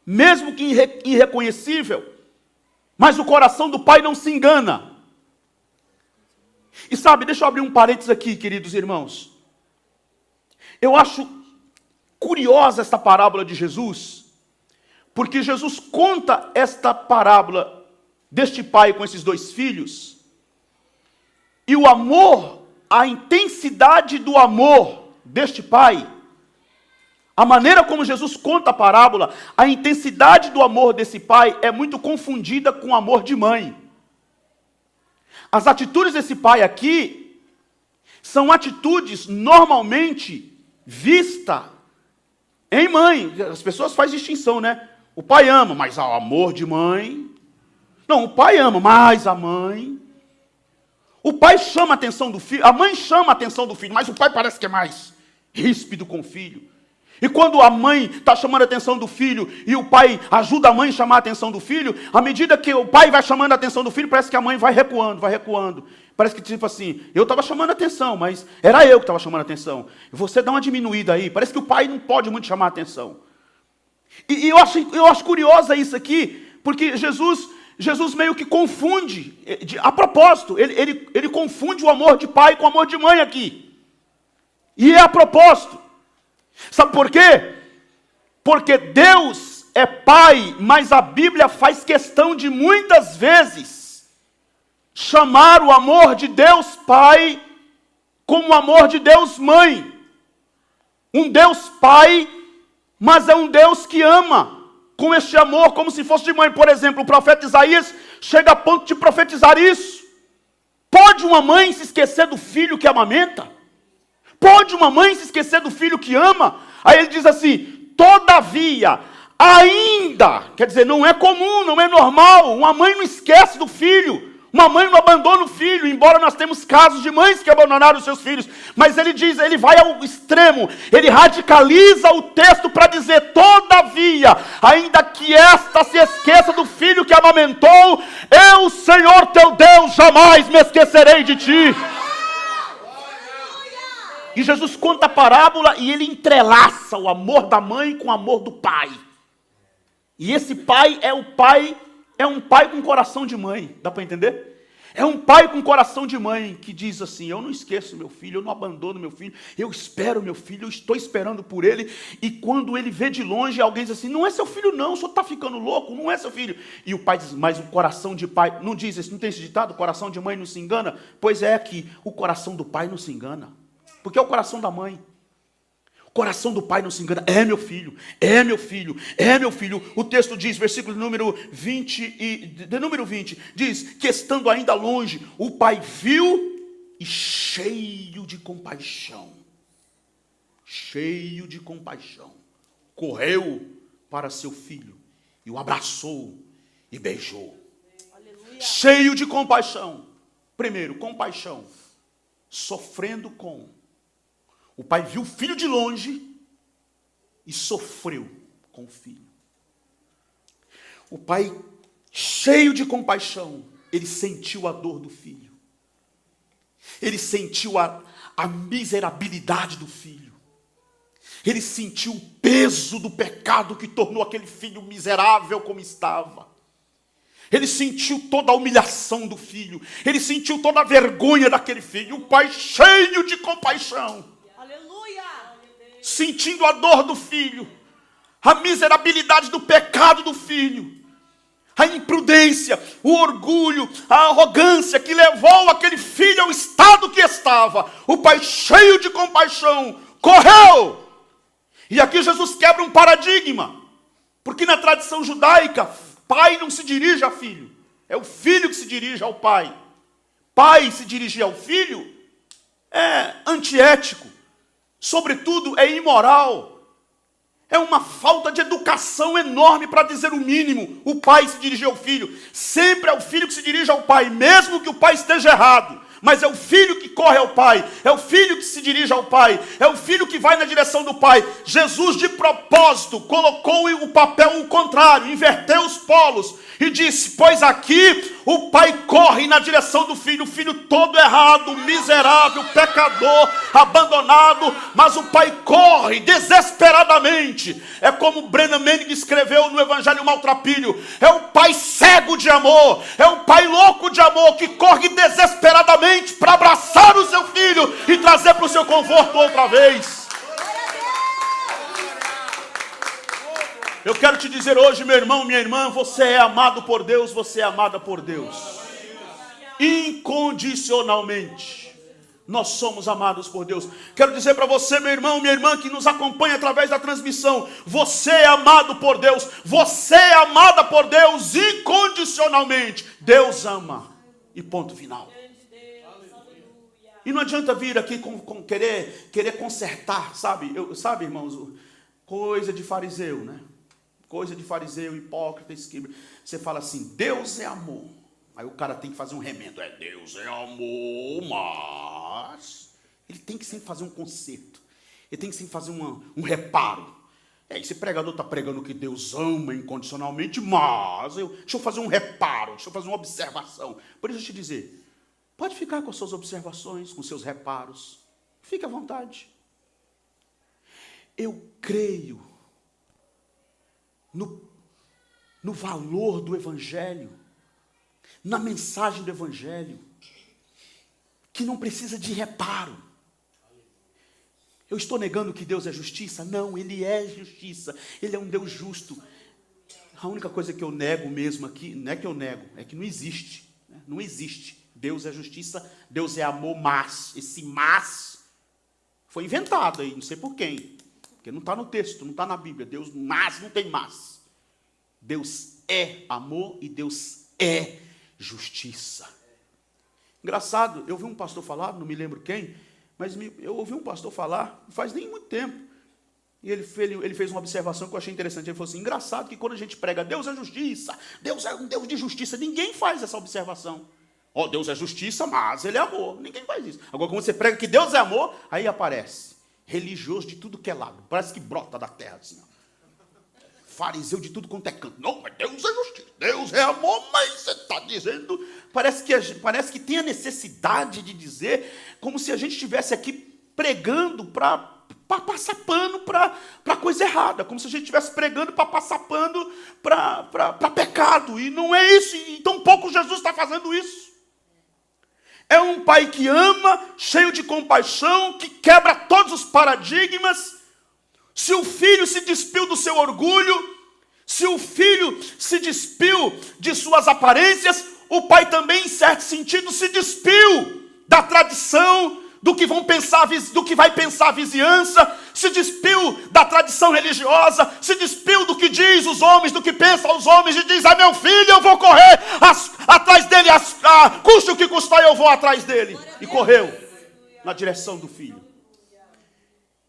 mesmo que irreconhecível, mas o coração do pai não se engana. E sabe, deixa eu abrir um parênteses aqui, queridos irmãos. Eu acho curiosa esta parábola de Jesus, porque Jesus conta esta parábola deste pai com esses dois filhos, e o amor, a intensidade do amor deste pai, a maneira como Jesus conta a parábola, a intensidade do amor desse pai é muito confundida com o amor de mãe. As atitudes desse pai aqui são atitudes normalmente vistas em mãe. As pessoas fazem distinção, né? O pai ama, mas o amor de mãe. Não, o pai ama, mas a mãe. O pai chama a atenção do filho, a mãe chama a atenção do filho, mas o pai parece que é mais ríspido com o filho. E quando a mãe está chamando a atenção do filho e o pai ajuda a mãe a chamar a atenção do filho, à medida que o pai vai chamando a atenção do filho, parece que a mãe vai recuando, vai recuando. Parece que tipo assim, eu estava chamando a atenção, mas era eu que estava chamando a atenção. Você dá uma diminuída aí, parece que o pai não pode muito chamar a atenção. E eu acho curiosa isso aqui, porque Jesus meio que confunde, a propósito, ele confunde o amor de pai com o amor de mãe aqui. E é a propósito. Sabe por quê? Porque Deus é pai, mas a Bíblia faz questão de muitas vezes chamar o amor de Deus pai como o amor de Deus mãe. Um Deus pai, mas é um Deus que ama com este amor como se fosse de mãe. Por exemplo, o profeta Isaías chega a ponto de profetizar isso. Pode uma mãe se esquecer do filho que amamenta? Pode uma mãe se esquecer do filho que ama? Aí ele diz assim, todavia, ainda, quer dizer, não é comum, não é normal, uma mãe não esquece do filho, uma mãe não abandona o filho, embora nós temos casos de mães que abandonaram os seus filhos, mas ele diz, ele vai ao extremo, ele radicaliza o texto para dizer, todavia, ainda que esta se esqueça do filho que amamentou, eu, Senhor teu Deus, jamais me esquecerei de ti. E Jesus conta a parábola e ele entrelaça o amor da mãe com o amor do pai. E esse pai é um pai com coração de mãe. Dá para entender? É um pai com coração de mãe que diz assim, eu não esqueço meu filho, eu não abandono meu filho, eu espero meu filho, eu estou esperando por ele. E quando ele vê de longe, alguém diz assim, não é seu filho não, o senhor está ficando louco, não é seu filho. E o pai diz, mas o coração de pai, não tem esse ditado, o coração de mãe não se engana? Pois é que o coração do pai não se engana. Porque é o coração da mãe. O coração do pai não se engana. É meu filho, é meu filho, é meu filho. O texto diz, versículo número 20, diz que estando ainda longe, o pai viu e cheio de compaixão, correu para seu filho e o abraçou e beijou. Aleluia. Cheio de compaixão. Primeiro, compaixão. Sofrendo com. O pai viu o filho de longe e sofreu com o filho. O pai, cheio de compaixão, ele sentiu a dor do filho. Ele sentiu a miserabilidade do filho. Ele sentiu o peso do pecado que tornou aquele filho miserável como estava. Ele sentiu toda a humilhação do filho. Ele sentiu toda a vergonha daquele filho. O pai cheio de compaixão. Aleluia. Sentindo a dor do filho. A miserabilidade do pecado do filho. A imprudência, o orgulho, a arrogância que levou aquele filho ao estado que estava. O pai cheio de compaixão correu. E aqui Jesus quebra um paradigma. Porque na tradição judaica, pai não se dirige a filho. É o filho que se dirige ao pai. Pai se dirigir ao filho é antiético. Sobretudo é imoral. É uma falta de educação enorme, para dizer o mínimo. O pai se dirigir ao filho. Sempre é o filho que se dirige ao pai, mesmo que o pai esteja errado. Mas é o filho que corre ao pai, é o filho que se dirige ao pai, é o filho que vai na direção do pai. Jesus, de propósito, colocou o papel contrário, inverteu os polos e disse: pois aqui o pai corre na direção do filho, o filho todo errado, miserável, pecador, abandonado, mas o pai corre desesperadamente. É como Brennan Manning escreveu no Evangelho Maltrapilho: é o pai cego de amor, é o pai louco de amor que corre desesperadamente para abraçar o seu filho e trazer para o seu conforto outra vez. Eu quero te dizer hoje, meu irmão, minha irmã, você é amado por Deus, você é amada por Deus. Incondicionalmente. Nós somos amados por Deus. Quero dizer para você, meu irmão, minha irmã, que nos acompanha através da transmissão: você é amado por Deus, você é amada por Deus incondicionalmente. Deus ama. E ponto final. E não adianta vir aqui com querer consertar, sabe? Sabe, irmãos, coisa de fariseu, né? Coisa de fariseu, hipócrita, esquema. Você fala assim: Deus é amor. Aí o cara tem que fazer um remendo. Deus é amor, mas... Ele tem que sempre fazer um conserto. Ele tem que sempre fazer um reparo. Esse pregador está pregando que Deus ama incondicionalmente, mas deixa eu fazer um reparo, deixa eu fazer uma observação. Por isso eu te dizer, pode ficar com as suas observações, com seus reparos. Fique à vontade. Eu creio no valor do Evangelho, na mensagem do Evangelho, que não precisa de reparo. Eu estou negando que Deus é justiça? Não, Ele é justiça. Ele é um Deus justo. A única coisa que eu nego mesmo aqui, não é que eu nego, é que não existe. Né? Não existe. Deus é justiça, Deus é amor, mas esse mas foi inventado aí, não sei por quem. Porque não está no texto, não está na Bíblia. Deus, mas não tem mas. Deus é amor e Deus é justiça. Engraçado, eu vi um pastor falar, não me lembro quem, mas eu ouvi um pastor falar, não faz nem muito tempo, e ele fez uma observação que eu achei interessante. Ele falou assim: engraçado que quando a gente prega Deus é justiça, Deus é um Deus de justiça, ninguém faz essa observação. Deus é justiça, mas Ele é amor. Ninguém faz isso. Agora, quando você prega que Deus é amor, aí aparece religioso de tudo que é lado, parece que brota da terra assim, ó. Fariseu de tudo quanto é canto. Não, mas Deus é justiça, Deus é amor, mas você está dizendo... Parece que tem a necessidade de dizer, como se a gente estivesse aqui pregando para passar pano para coisa errada, como se a gente estivesse pregando para passar pano para pecado, e não é isso, e tão pouco Jesus está fazendo isso. É um pai que ama, cheio de compaixão, que quebra todos os paradigmas. Se o filho se despiu do seu orgulho, se o filho se despiu de suas aparências, o pai também, em certo sentido, se despiu da tradição, do que vai pensar a vizinhança, se despiu da tradição religiosa, se despiu do que diz os homens, do que pensam os homens, e diz: meu filho, eu vou correr atrás dele, custe o que custar, eu vou atrás dele. E correu na direção do filho.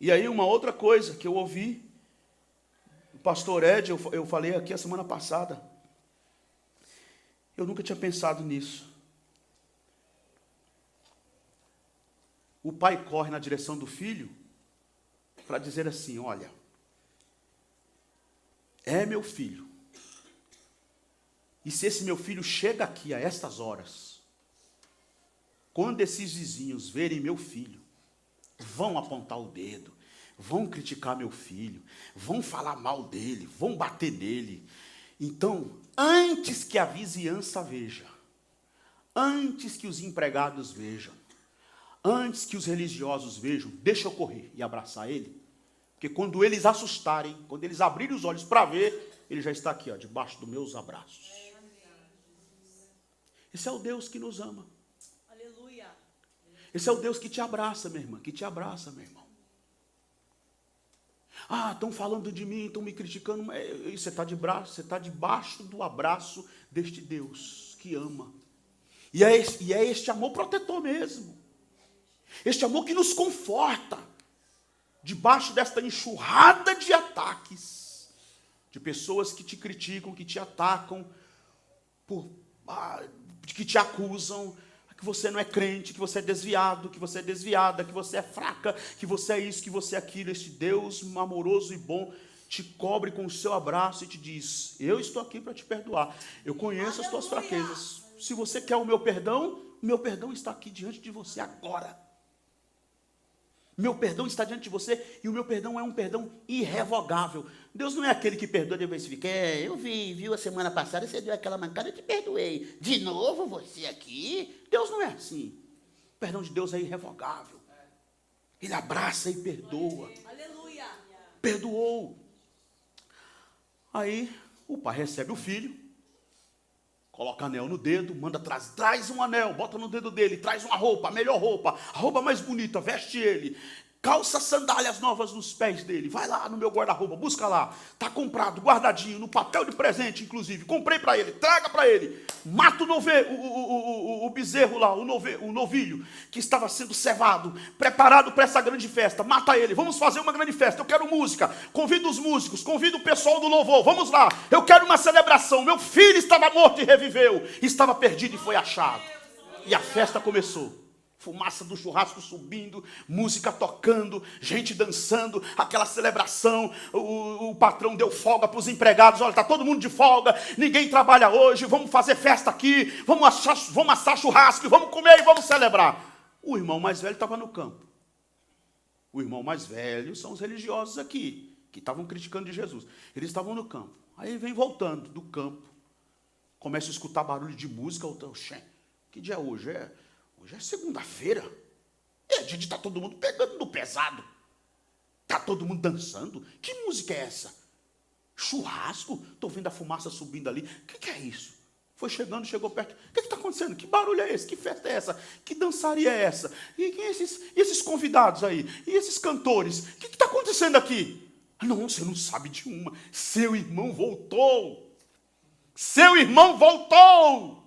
E aí uma outra coisa que eu ouvi, o pastor Ed, eu falei aqui a semana passada, eu nunca tinha pensado nisso. O pai corre na direção do filho para dizer assim: olha, é meu filho, e se esse meu filho chega aqui a estas horas, quando esses vizinhos verem meu filho, vão apontar o dedo, vão criticar meu filho, vão falar mal dele, vão bater nele. Então, antes que a vizinhança veja, antes que os empregados vejam, antes que os religiosos vejam, deixa eu correr e abraçar ele. Porque quando eles assustarem, quando eles abrirem os olhos para ver, ele já está aqui, ó, debaixo dos meus abraços. Esse é o Deus que nos ama. Aleluia. Esse é o Deus que te abraça, minha irmã, que te abraça, meu irmão. Ah, estão falando de mim, estão me criticando. Você está debaixo do abraço deste Deus que ama. E é este amor protetor mesmo. Este amor que nos conforta. Debaixo desta enxurrada de ataques. De pessoas que te criticam, que te atacam. Que te acusam. Que você não é crente, que você é desviado, que você é desviada, que você é fraca, que você é isso, que você é aquilo. Este Deus amoroso e bom te cobre com o seu abraço e te diz: eu estou aqui para te perdoar. Eu conheço as tuas fraquezas. Se você quer o meu perdão está aqui diante de você agora. Meu perdão está diante de você e o meu perdão é um perdão irrevogável. Deus não é aquele que perdoa de vez em quando. Eu viu a semana passada, você deu aquela mancada, eu te perdoei. De novo você aqui? Deus não é assim. O perdão de Deus é irrevogável. Ele abraça e perdoa. Aleluia. Perdoou. Aí o pai recebe o filho, coloca anel no dedo, manda traz um anel, bota no dedo dele, traz uma roupa, a melhor roupa, a roupa mais bonita, veste ele, calça sandálias novas nos pés dele, vai lá no meu guarda-roupa, busca lá, está comprado, guardadinho, no papel de presente, inclusive, comprei para ele, traga para ele, mata o bezerro lá, o novilho, que estava sendo cevado, preparado para essa grande festa, mata ele, vamos fazer uma grande festa, eu quero música, convido os músicos, convido o pessoal do louvor, vamos lá, eu quero uma celebração, meu filho estava morto e reviveu, estava perdido e foi achado, e a festa começou. Fumaça do churrasco subindo, música tocando, gente dançando, aquela celebração, o patrão deu folga para os empregados, olha, está todo mundo de folga, ninguém trabalha hoje, vamos fazer festa aqui, vamos assar churrasco, vamos comer e vamos celebrar. O irmão mais velho estava no campo. O irmão mais velho são os religiosos aqui, que estavam criticando de Jesus. Eles estavam no campo. Aí vem voltando do campo, começa a escutar barulho de música, que dia é hoje? Hoje é segunda-feira. É dia de estar todo mundo pegando no pesado. Está todo mundo dançando. Que música é essa? Churrasco? Estou vendo a fumaça subindo ali. O que é isso? Foi chegando, chegou perto. O que está acontecendo? Que barulho é esse? Que festa é essa? Que dançaria é essa? E esses convidados aí? E esses cantores? O que está acontecendo aqui? Não, você não sabe de uma. Seu irmão voltou. Seu irmão voltou.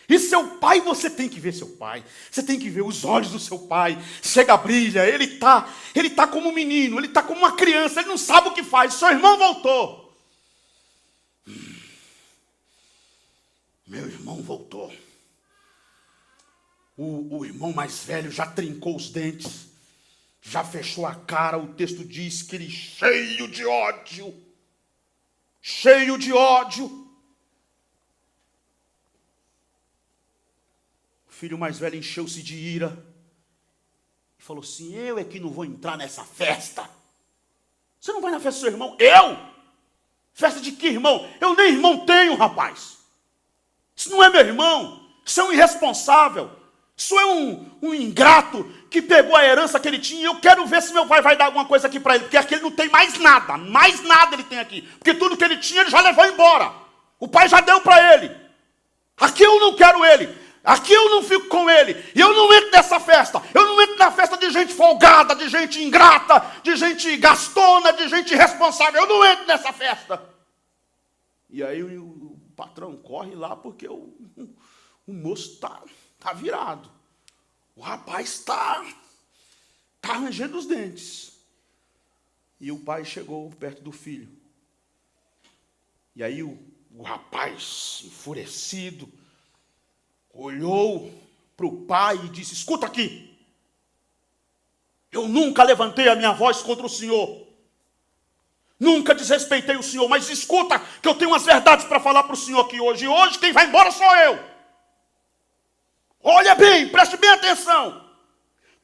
E seu pai, você tem que ver seu pai. Você tem que ver os olhos do seu pai. Chega, brilha. Ele tá como um menino. Ele está como uma criança. Ele não sabe o que faz. Seu irmão voltou. Meu irmão voltou. O irmão mais velho já trincou os dentes. Já fechou a cara. O texto diz que ele cheio de ódio. Cheio de ódio. O filho mais velho encheu-se de ira e falou assim: eu é que não vou entrar nessa festa. Você não vai na festa do seu irmão? Eu? Festa de que irmão? Eu nem irmão tenho, rapaz. Isso não é meu irmão. Isso é um irresponsável. Isso é um ingrato que pegou a herança que ele tinha. Eu quero ver se meu pai vai dar alguma coisa aqui para ele, porque aqui ele não tem mais nada. Mais nada ele tem aqui. Porque tudo que ele tinha ele já levou embora. O pai já deu para ele. Aqui eu não quero ele. Aqui eu não fico com ele. E eu não entro nessa festa. Eu não entro na festa de gente folgada, de gente ingrata, de gente gastona, de gente irresponsável. Eu não entro nessa festa. E aí o patrão corre lá porque o moço tá virado. O rapaz está rangendo os dentes. E o pai chegou perto do filho. E aí o rapaz, enfurecido, olhou para o pai e disse: escuta aqui, eu nunca levantei a minha voz contra o Senhor, nunca desrespeitei o Senhor, mas escuta que eu tenho umas verdades para falar para o Senhor aqui hoje, e hoje quem vai embora sou eu. Olha bem, preste bem atenção,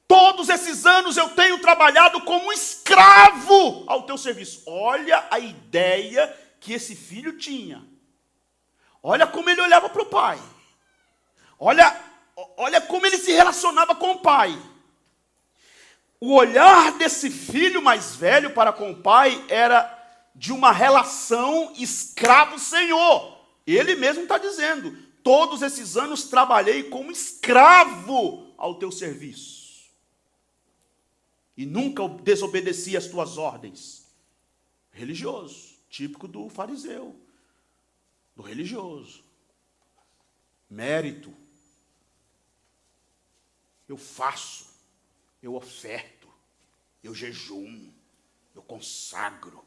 todos esses anos eu tenho trabalhado como escravo ao teu serviço. Olha a ideia que esse filho tinha. Olha como ele olhava para o pai. Olha como ele se relacionava com o pai. O olhar desse filho mais velho para com o pai era de uma relação escravo-senhor. Ele mesmo está dizendo: todos esses anos trabalhei como escravo ao teu serviço. E nunca desobedeci às tuas ordens. Religioso, típico do fariseu, do religioso. Mérito. Eu faço, eu oferto, eu jejuo, eu consagro.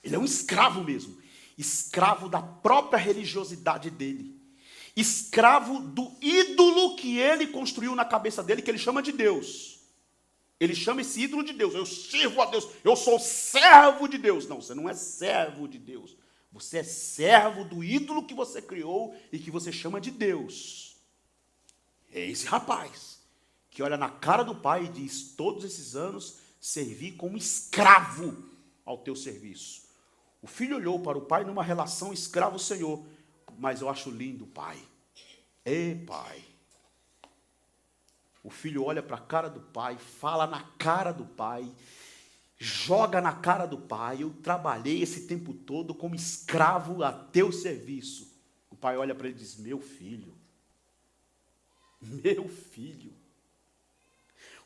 Ele é um escravo mesmo. Escravo da própria religiosidade dele. Escravo do ídolo que ele construiu na cabeça dele, que ele chama de Deus. Ele chama esse ídolo de Deus. Eu sirvo a Deus, eu sou servo de Deus. Não, você não é servo de Deus. Você é servo do ídolo que você criou e que você chama de Deus. É esse rapaz que olha na cara do pai e diz: todos esses anos servi como escravo ao teu serviço. O filho olhou para o pai numa relação escravo-senhor. Mas eu acho lindo, pai. Ei, pai. O filho olha para a cara do pai, fala na cara do pai, joga na cara do pai: eu trabalhei esse tempo todo como escravo a teu serviço. O pai olha para ele e diz: meu filho. Meu filho.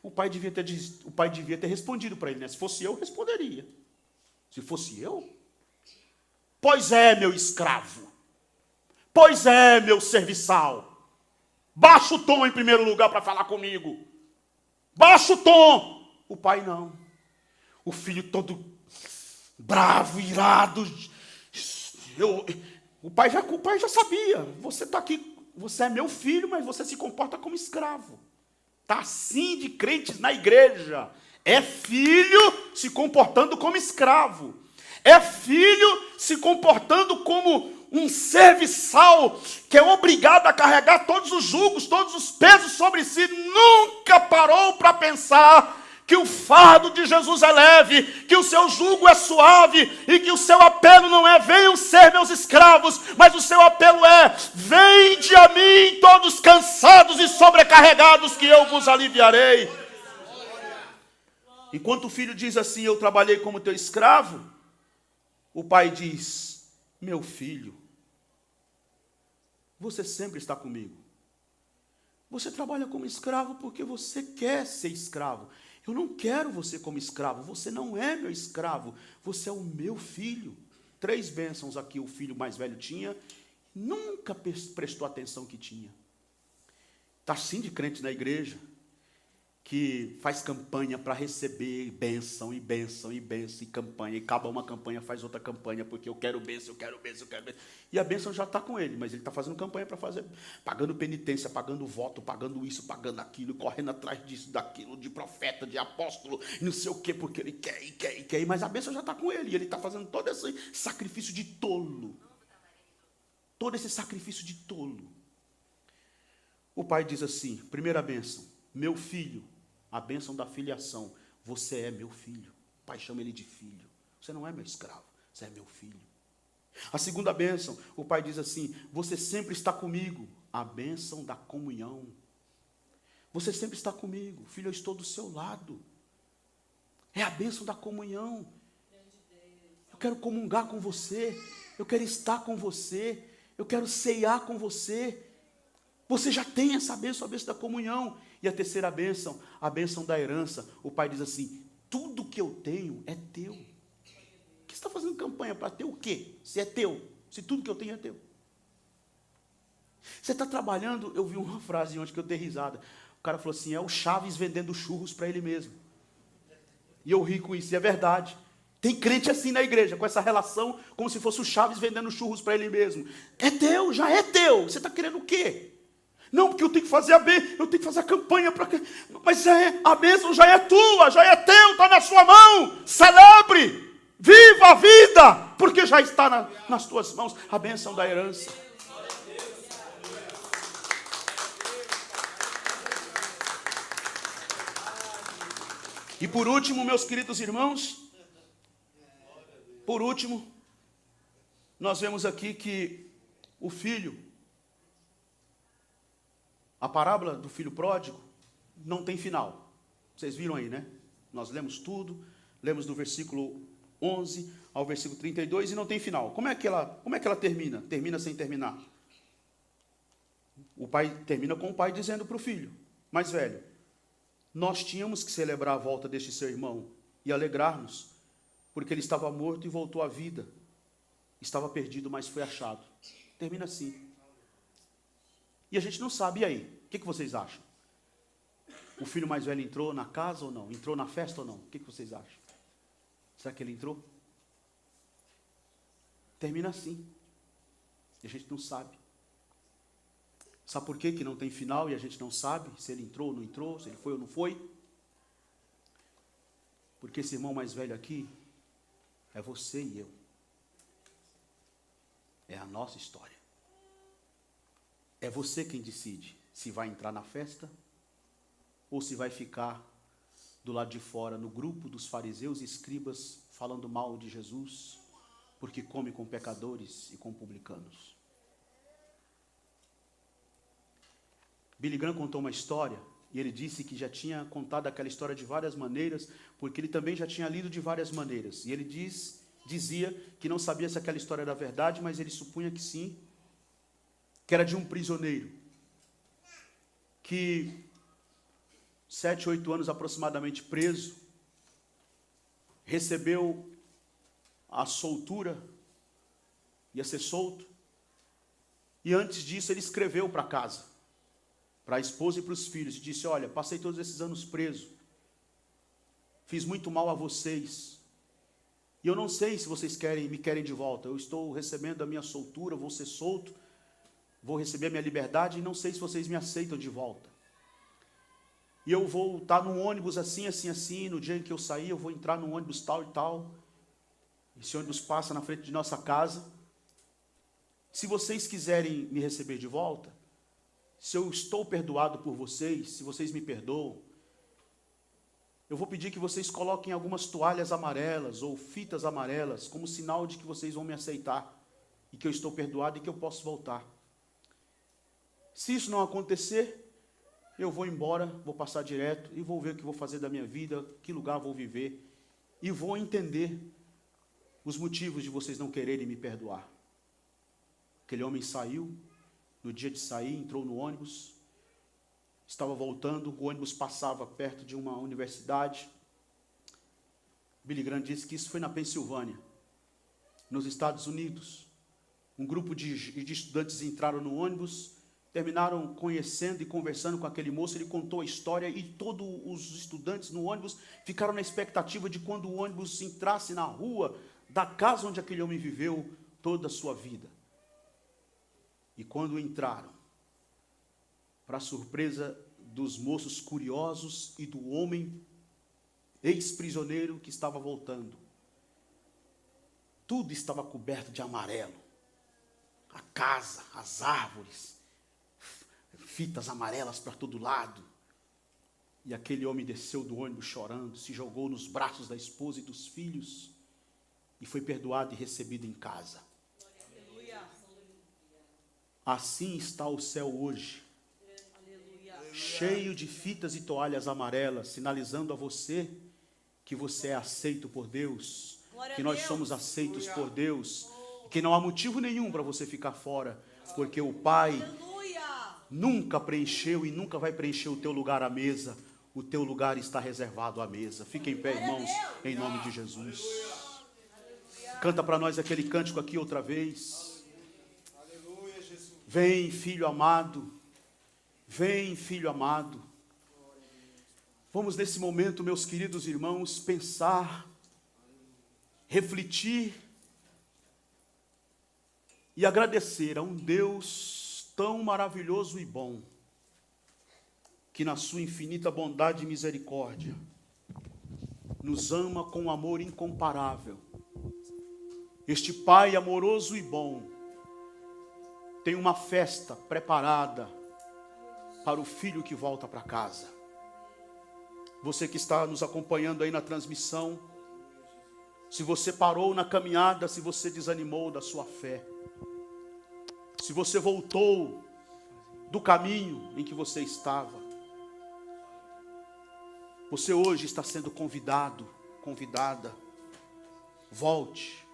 O pai devia ter respondido para ele, né? Se fosse eu, responderia. Se fosse eu? Pois é, meu escravo. Pois é, meu serviçal. Baixa o tom em primeiro lugar para falar comigo. Baixa o tom. O pai não. O filho todo bravo, irado. O pai já sabia. Você está aqui, você é meu filho, mas você se comporta como escravo. Está assim de crentes na igreja. É filho se comportando como escravo. É filho se comportando como um serviçal que é obrigado a carregar todos os julgos, todos os pesos sobre si. Nunca parou para pensar que o fardo de Jesus é leve, que o seu jugo é suave e que o seu apelo não é: venham ser meus escravos, mas o seu apelo é: vinde a mim todos cansados e sobrecarregados, que eu vos aliviarei. Enquanto o filho diz assim: eu trabalhei como teu escravo, o pai diz: meu filho, você sempre está comigo. Você trabalha como escravo porque você quer ser escravo. Eu não quero você como escravo. Você não é meu escravo. Você é o meu filho. 3 bênçãos aqui o filho mais velho tinha. Nunca prestou atenção que tinha. Está assim de crente na igreja, que faz campanha para receber bênção, e bênção, e bênção, e campanha, e acaba uma campanha, faz outra campanha, porque eu quero bênção, eu quero bênção, eu quero bênção. E a bênção já está com ele, mas ele está fazendo campanha para fazer, pagando penitência, pagando voto, pagando isso, pagando aquilo, correndo atrás disso, daquilo, de profeta, de apóstolo, não sei o quê, porque ele quer, e quer, e quer, mas a bênção já está com ele, e ele está fazendo todo esse sacrifício de tolo. Todo esse sacrifício de tolo. O pai diz assim: primeira bênção, meu filho. A bênção da filiação: você é meu filho. O pai chama ele de filho. Você não é meu escravo, você é meu filho. A segunda bênção, o pai diz assim: você sempre está comigo. A bênção da comunhão. Você sempre está comigo. Filho, eu estou do seu lado. É a bênção da comunhão. Eu quero comungar com você. Eu quero estar com você. Eu quero ceiar com você. Você já tem essa bênção, a bênção da comunhão. E a terceira bênção, a bênção da herança. O pai diz assim: tudo que eu tenho é teu. O que você está fazendo campanha para ter o quê? Se é teu, se tudo que eu tenho é teu. Você está trabalhando, eu vi uma frase ontem que eu dei risada. O cara falou assim: é o Chaves vendendo churros para ele mesmo. E eu ri com isso, e é verdade. Tem crente assim na igreja, com essa relação, como se fosse o Chaves vendendo churros para ele mesmo. É teu, já é teu. Você está querendo o quê? Não, porque eu tenho que fazer eu tenho que fazer a campanha para. Mas a bênção já é tua, já é teu, está na sua mão. Celebre, viva a vida, porque já está nas tuas mãos a bênção da herança. E por último, meus queridos irmãos, nós vemos aqui que o filho, a parábola do filho pródigo, não tem final. Vocês viram aí, né? Nós lemos tudo, lemos do versículo 11 ao versículo 32 e não tem final. Como é que ela termina? Termina sem terminar. O pai termina com o pai dizendo para o filho mais velho: nós tínhamos que celebrar a volta deste seu irmão e alegrarmos, porque ele estava morto e voltou à vida. Estava perdido, mas foi achado. Termina assim. E a gente não sabe. E aí? O que vocês acham? O filho mais velho entrou na casa ou não? Entrou na festa ou não? O que vocês acham? Será que ele entrou? Termina assim. E a gente não sabe. Sabe por que não tem final e a gente não sabe se ele entrou ou não entrou, se ele foi ou não foi? Porque esse irmão mais velho aqui é você e eu. É a nossa história. É você quem decide se vai entrar na festa ou se vai ficar do lado de fora, no grupo dos fariseus e escribas, falando mal de Jesus, porque come com pecadores e com publicanos. Billy Graham contou uma história, e ele disse que já tinha contado aquela história de várias maneiras, porque ele também já tinha lido de várias maneiras. E ele dizia que não sabia se aquela história era verdade, mas ele supunha que sim, que era de um prisioneiro, que 7, 8 anos aproximadamente preso, recebeu a soltura, ia ser solto, e antes disso ele escreveu para casa, para a esposa e para os filhos, e disse: olha, passei todos esses anos preso, fiz muito mal a vocês, e eu não sei se vocês me querem de volta. Eu estou recebendo a minha soltura, vou ser solto, vou receber a minha liberdade, e não sei se vocês me aceitam de volta. E eu vou estar num ônibus assim, assim, assim, no dia em que eu sair, eu vou entrar num ônibus tal e tal, esse ônibus passa na frente de nossa casa. Se vocês quiserem me receber de volta, se eu estou perdoado por vocês, se vocês me perdoam, eu vou pedir que vocês coloquem algumas toalhas amarelas ou fitas amarelas como sinal de que vocês vão me aceitar e que eu estou perdoado e que eu posso voltar. Se isso não acontecer, eu vou embora, vou passar direto e vou ver o que vou fazer da minha vida, que lugar vou viver, e vou entender os motivos de vocês não quererem me perdoar. Aquele homem saiu, no dia de sair, entrou no ônibus, estava voltando, o ônibus passava perto de uma universidade. Billy Graham disse que isso foi na Pensilvânia, nos Estados Unidos. Um grupo de estudantes entraram no ônibus, terminaram conhecendo e conversando com aquele moço. Ele contou a história e todos os estudantes no ônibus ficaram na expectativa de quando o ônibus entrasse na rua da casa onde aquele homem viveu toda a sua vida. E quando entraram, para surpresa dos moços curiosos e do homem ex-prisioneiro que estava voltando, tudo estava coberto de amarelo. A casa, as árvores, fitas amarelas para todo lado. E aquele homem desceu do ônibus chorando, se jogou nos braços da esposa e dos filhos e foi perdoado e recebido em casa. Assim está o céu hoje, cheio de fitas e toalhas amarelas, sinalizando a você que você é aceito por Deus, que nós somos aceitos por Deus, que não há motivo nenhum para você ficar fora, porque o Pai nunca preencheu e nunca vai preencher o teu lugar à mesa. O teu lugar está reservado à mesa. Fiquem em pé, irmãos, em nome de Jesus. Canta para nós aquele cântico aqui outra vez. Vem, filho amado. Vem, filho amado. Vamos nesse momento, meus queridos irmãos, pensar, refletir e agradecer a um Deus tão maravilhoso e bom, que na sua infinita bondade e misericórdia nos ama com um amor incomparável. Este Pai amoroso e bom tem uma festa preparada para o filho que volta para casa. Você que está nos acompanhando aí na transmissão, Se você parou na caminhada, se você desanimou da sua fé, se você voltou do caminho em que você estava, você hoje está sendo convidado, convidada. Volte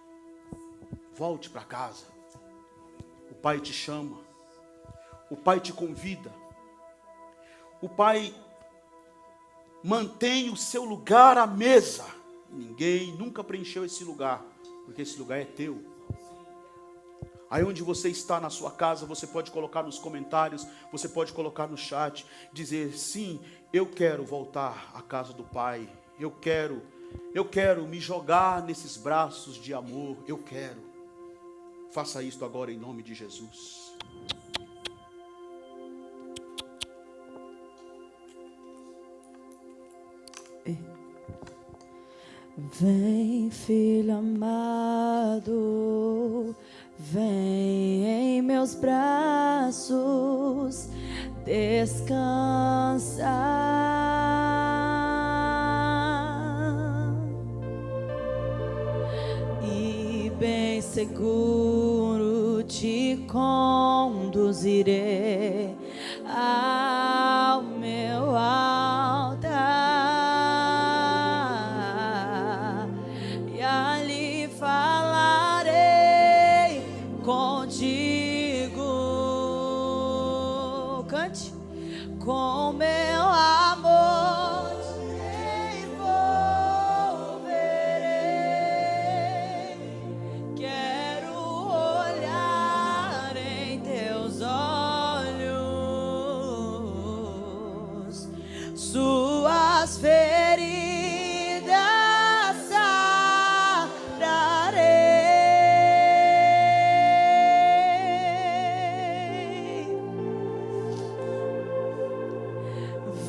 para casa. O Pai te chama, o Pai te convida, o Pai mantém o seu lugar à mesa. Ninguém nunca preencheu esse lugar, porque esse lugar é teu. Aí onde você está na sua casa, você pode colocar nos comentários, você pode colocar no chat, dizer: sim, eu quero voltar à casa do Pai, eu quero me jogar nesses braços de amor, eu quero. Faça isto agora em nome de Jesus. Vem, filho amado, vem em meus braços, descansa. E bem seguro te conduzirei ao meu altar. Com meu amor te envolverei. Quero olhar em teus olhos, suas feridas sararei.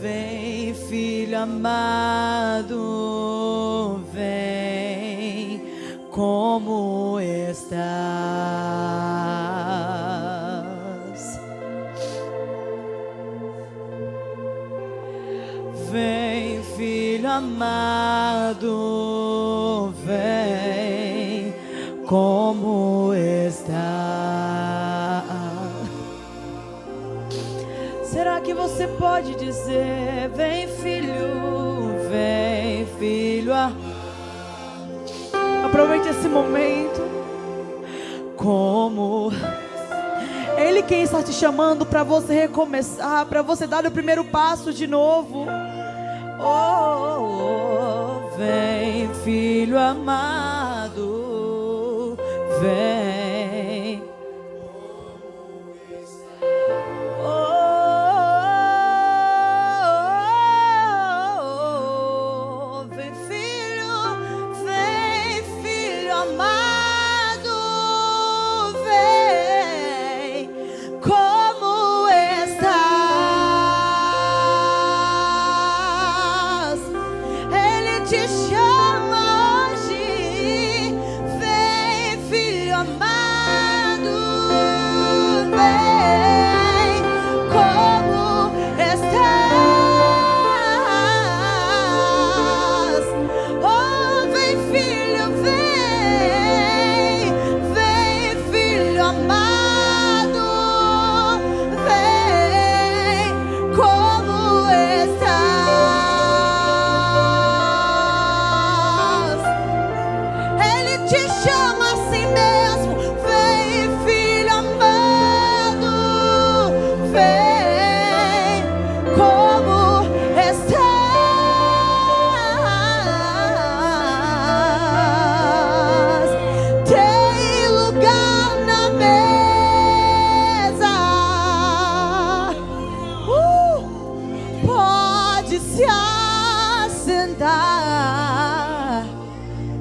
Vem, filho amado, vem como estás. Vem, filho amado, vem como estás. Será que você pode dizer: vem, filho, vem, filho? Aproveite esse momento. Como Ele quem está te chamando para você recomeçar, para você dar o primeiro passo de novo. Oh, vem, filho amado, vem.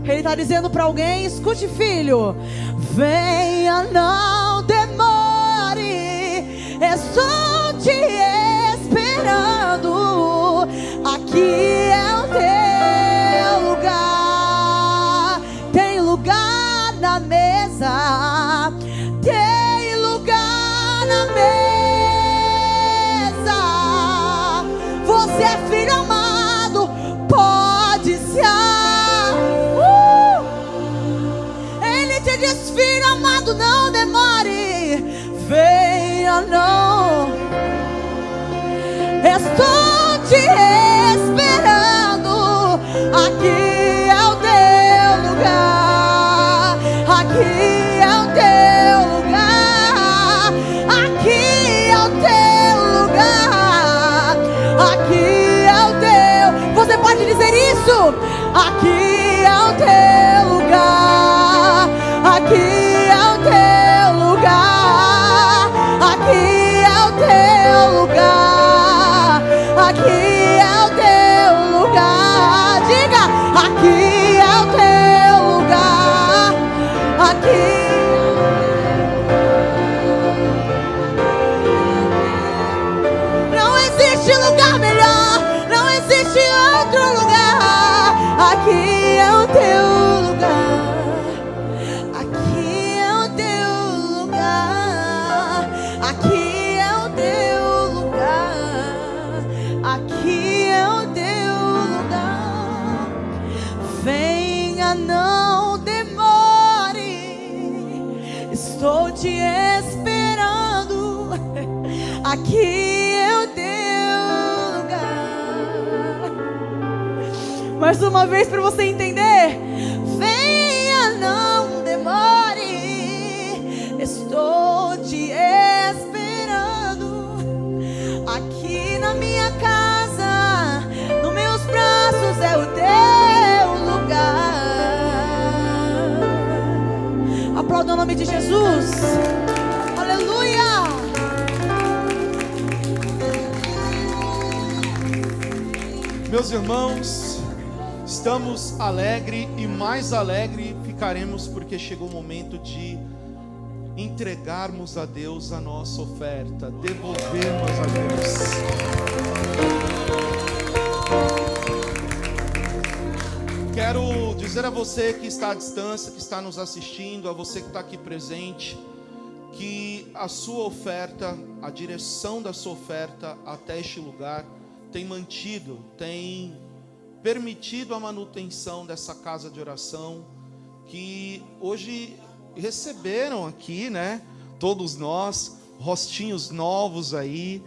Ele está dizendo para alguém: escute, filho, venha, não demore, estou te esperando, aqui é o teu lugar, tem lugar na mesa, tem lugar na mesa, você é filho amado, pode se venha não. Estou te esperando. Aqui é o teu lugar. Aqui é o teu lugar. Aqui é o teu lugar. Aqui é o teu. Você pode dizer isso? Aqui é o teu lugar. Aqui é o teu lugar. Aqui é o teu lugar. Aqui é o teu lugar. Diga, aqui é o teu lugar. Aqui. Não existe lugar melhor. Não existe outro lugar. Aqui é o teu lugar. Aqui é o teu lugar. Aqui é o teu lugar. Aqui é o teu lugar. Venha, não demore. Estou te esperando. Aqui é o teu lugar. Mais uma vez para você entender. Venha, não demore. Estou te esperando. Aqui na minha casa, nos meus braços é o teu lugar. Aplauda o nome de Jesus. Aleluia. Meus irmãos, estamos alegres e mais alegre ficaremos porque chegou o momento de entregarmos a Deus a nossa oferta, devolvermos a Deus. Quero dizer a você que está à distância, que está nos assistindo, a você que está aqui presente, que a sua oferta, a direção da sua oferta até este lugar tem mantido, tem permitido a manutenção dessa casa de oração, que hoje receberam aqui, né, todos nós, rostinhos novos aí,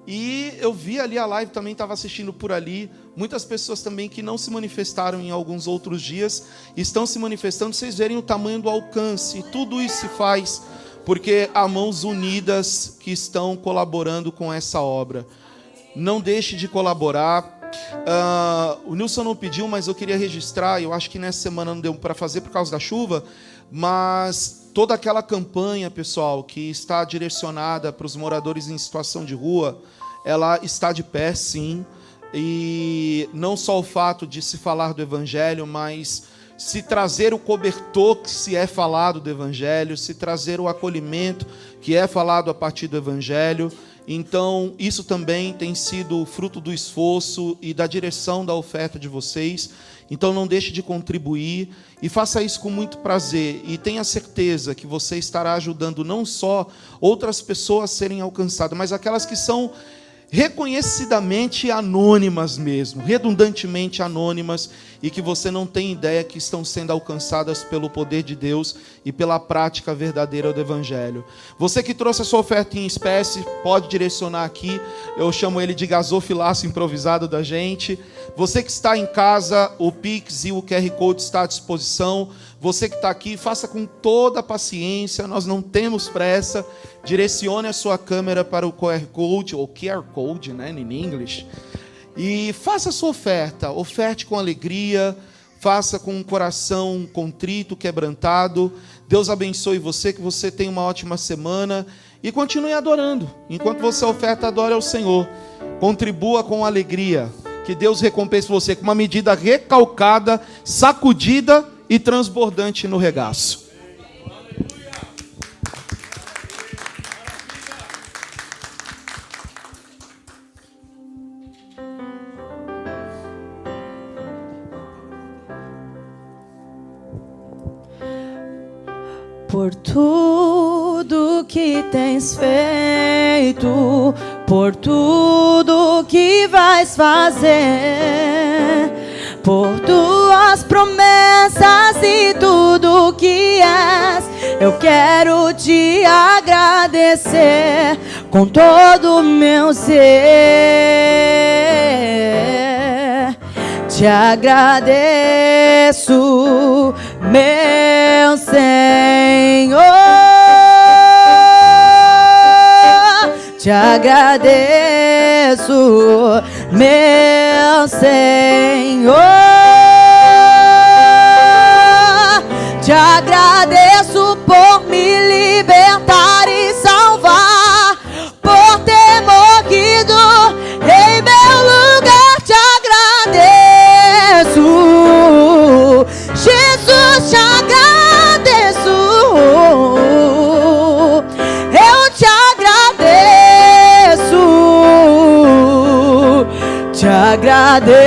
e eu vi ali a live, também estava assistindo por ali, muitas pessoas também que não se manifestaram em alguns outros dias, estão se manifestando. Vocês verem o tamanho do alcance, e tudo isso se faz porque há mãos unidas que estão colaborando com essa obra. Não deixe de colaborar. O Nilson não pediu, mas eu queria registrar. Eu acho que nessa semana não deu para fazer por causa da chuva, mas toda aquela campanha, pessoal, que está direcionada para os moradores em situação de rua, ela está de pé, sim. E não só o fato de se falar do Evangelho, mas se trazer o cobertor que se é falado do Evangelho, se trazer o acolhimento que é falado a partir do Evangelho. Então, isso também tem sido fruto do esforço e da direção da oferta de vocês. Então, não deixe de contribuir e faça isso com muito prazer. E tenha certeza que você estará ajudando não só outras pessoas a serem alcançadas, mas aquelas que são reconhecidamente anônimas mesmo, redundantemente anônimas, e que você não tem ideia que estão sendo alcançadas pelo poder de Deus e pela prática verdadeira do Evangelho. Você que trouxe a sua oferta em espécie, pode direcionar aqui, eu chamo ele de gasofilaço improvisado da gente. Você que está em casa, o Pix e o QR Code está à disposição. Você que está aqui, faça com toda a paciência, nós não temos pressa. Direcione a sua câmera para o QR Code, ou QR Code, né, in English. E faça a sua oferta, oferte com alegria, faça com um coração contrito, quebrantado. Deus abençoe você, que você tenha uma ótima semana e continue adorando. Enquanto você oferta, adore ao Senhor. Contribua com alegria, que Deus recompense você com uma medida recalcada, sacudida e transbordante no regaço. Por tudo que tens feito, por tudo que vais fazer, por tuas promessas e tudo que és, Eu quero te agradecer com todo o meu ser. Te agradeço, meu Senhor. Te agradeço, meu Senhor. Te agradeço por me libertar e salvar, por ter morrido em meu lugar. Te agradeço, Jesus, te agradeço. Eu te agradeço, te agradeço.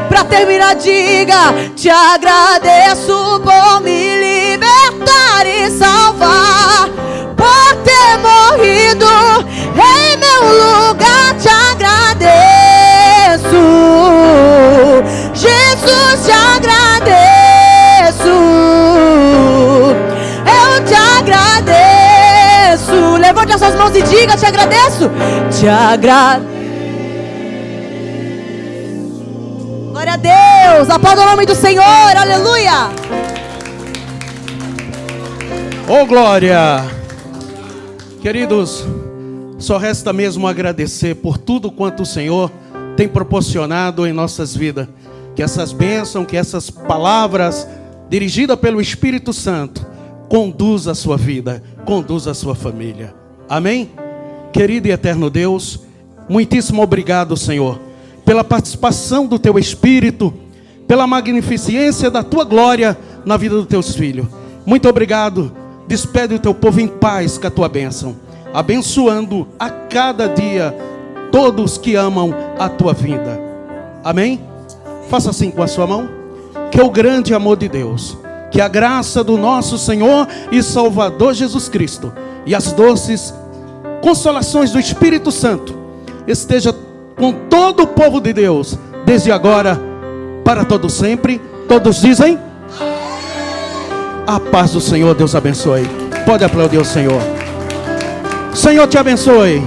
Pra terminar, diga: te agradeço por me libertar e salvar, por ter morrido em meu lugar. Te agradeço, Jesus, te agradeço. Eu te agradeço. Levante as suas mãos e diga: te agradeço, te agradeço. Glória a Deus, aplauda o nome do Senhor, aleluia. Oh, glória. Queridos, só resta mesmo agradecer por tudo quanto o Senhor tem proporcionado em nossas vidas. Que essas bênçãos, que essas palavras dirigidas pelo Espírito Santo conduz a sua vida, conduz a sua família. Amém? Querido e eterno Deus, muitíssimo obrigado, Senhor, pela participação do Teu Espírito, pela magnificência da Tua glória na vida dos Teus filhos. Muito obrigado. Despede o Teu povo em paz com a Tua bênção, abençoando a cada dia todos que amam a Tua vinda. Amém? Faça assim com a sua mão. Que o grande amor de Deus, que a graça do nosso Senhor e Salvador Jesus Cristo e as doces consolações do Espírito Santo esteja com todo o povo de Deus, desde agora, para todo sempre. Todos dizem: a paz do Senhor. Deus abençoe. Pode aplaudir o Senhor. Senhor te abençoe.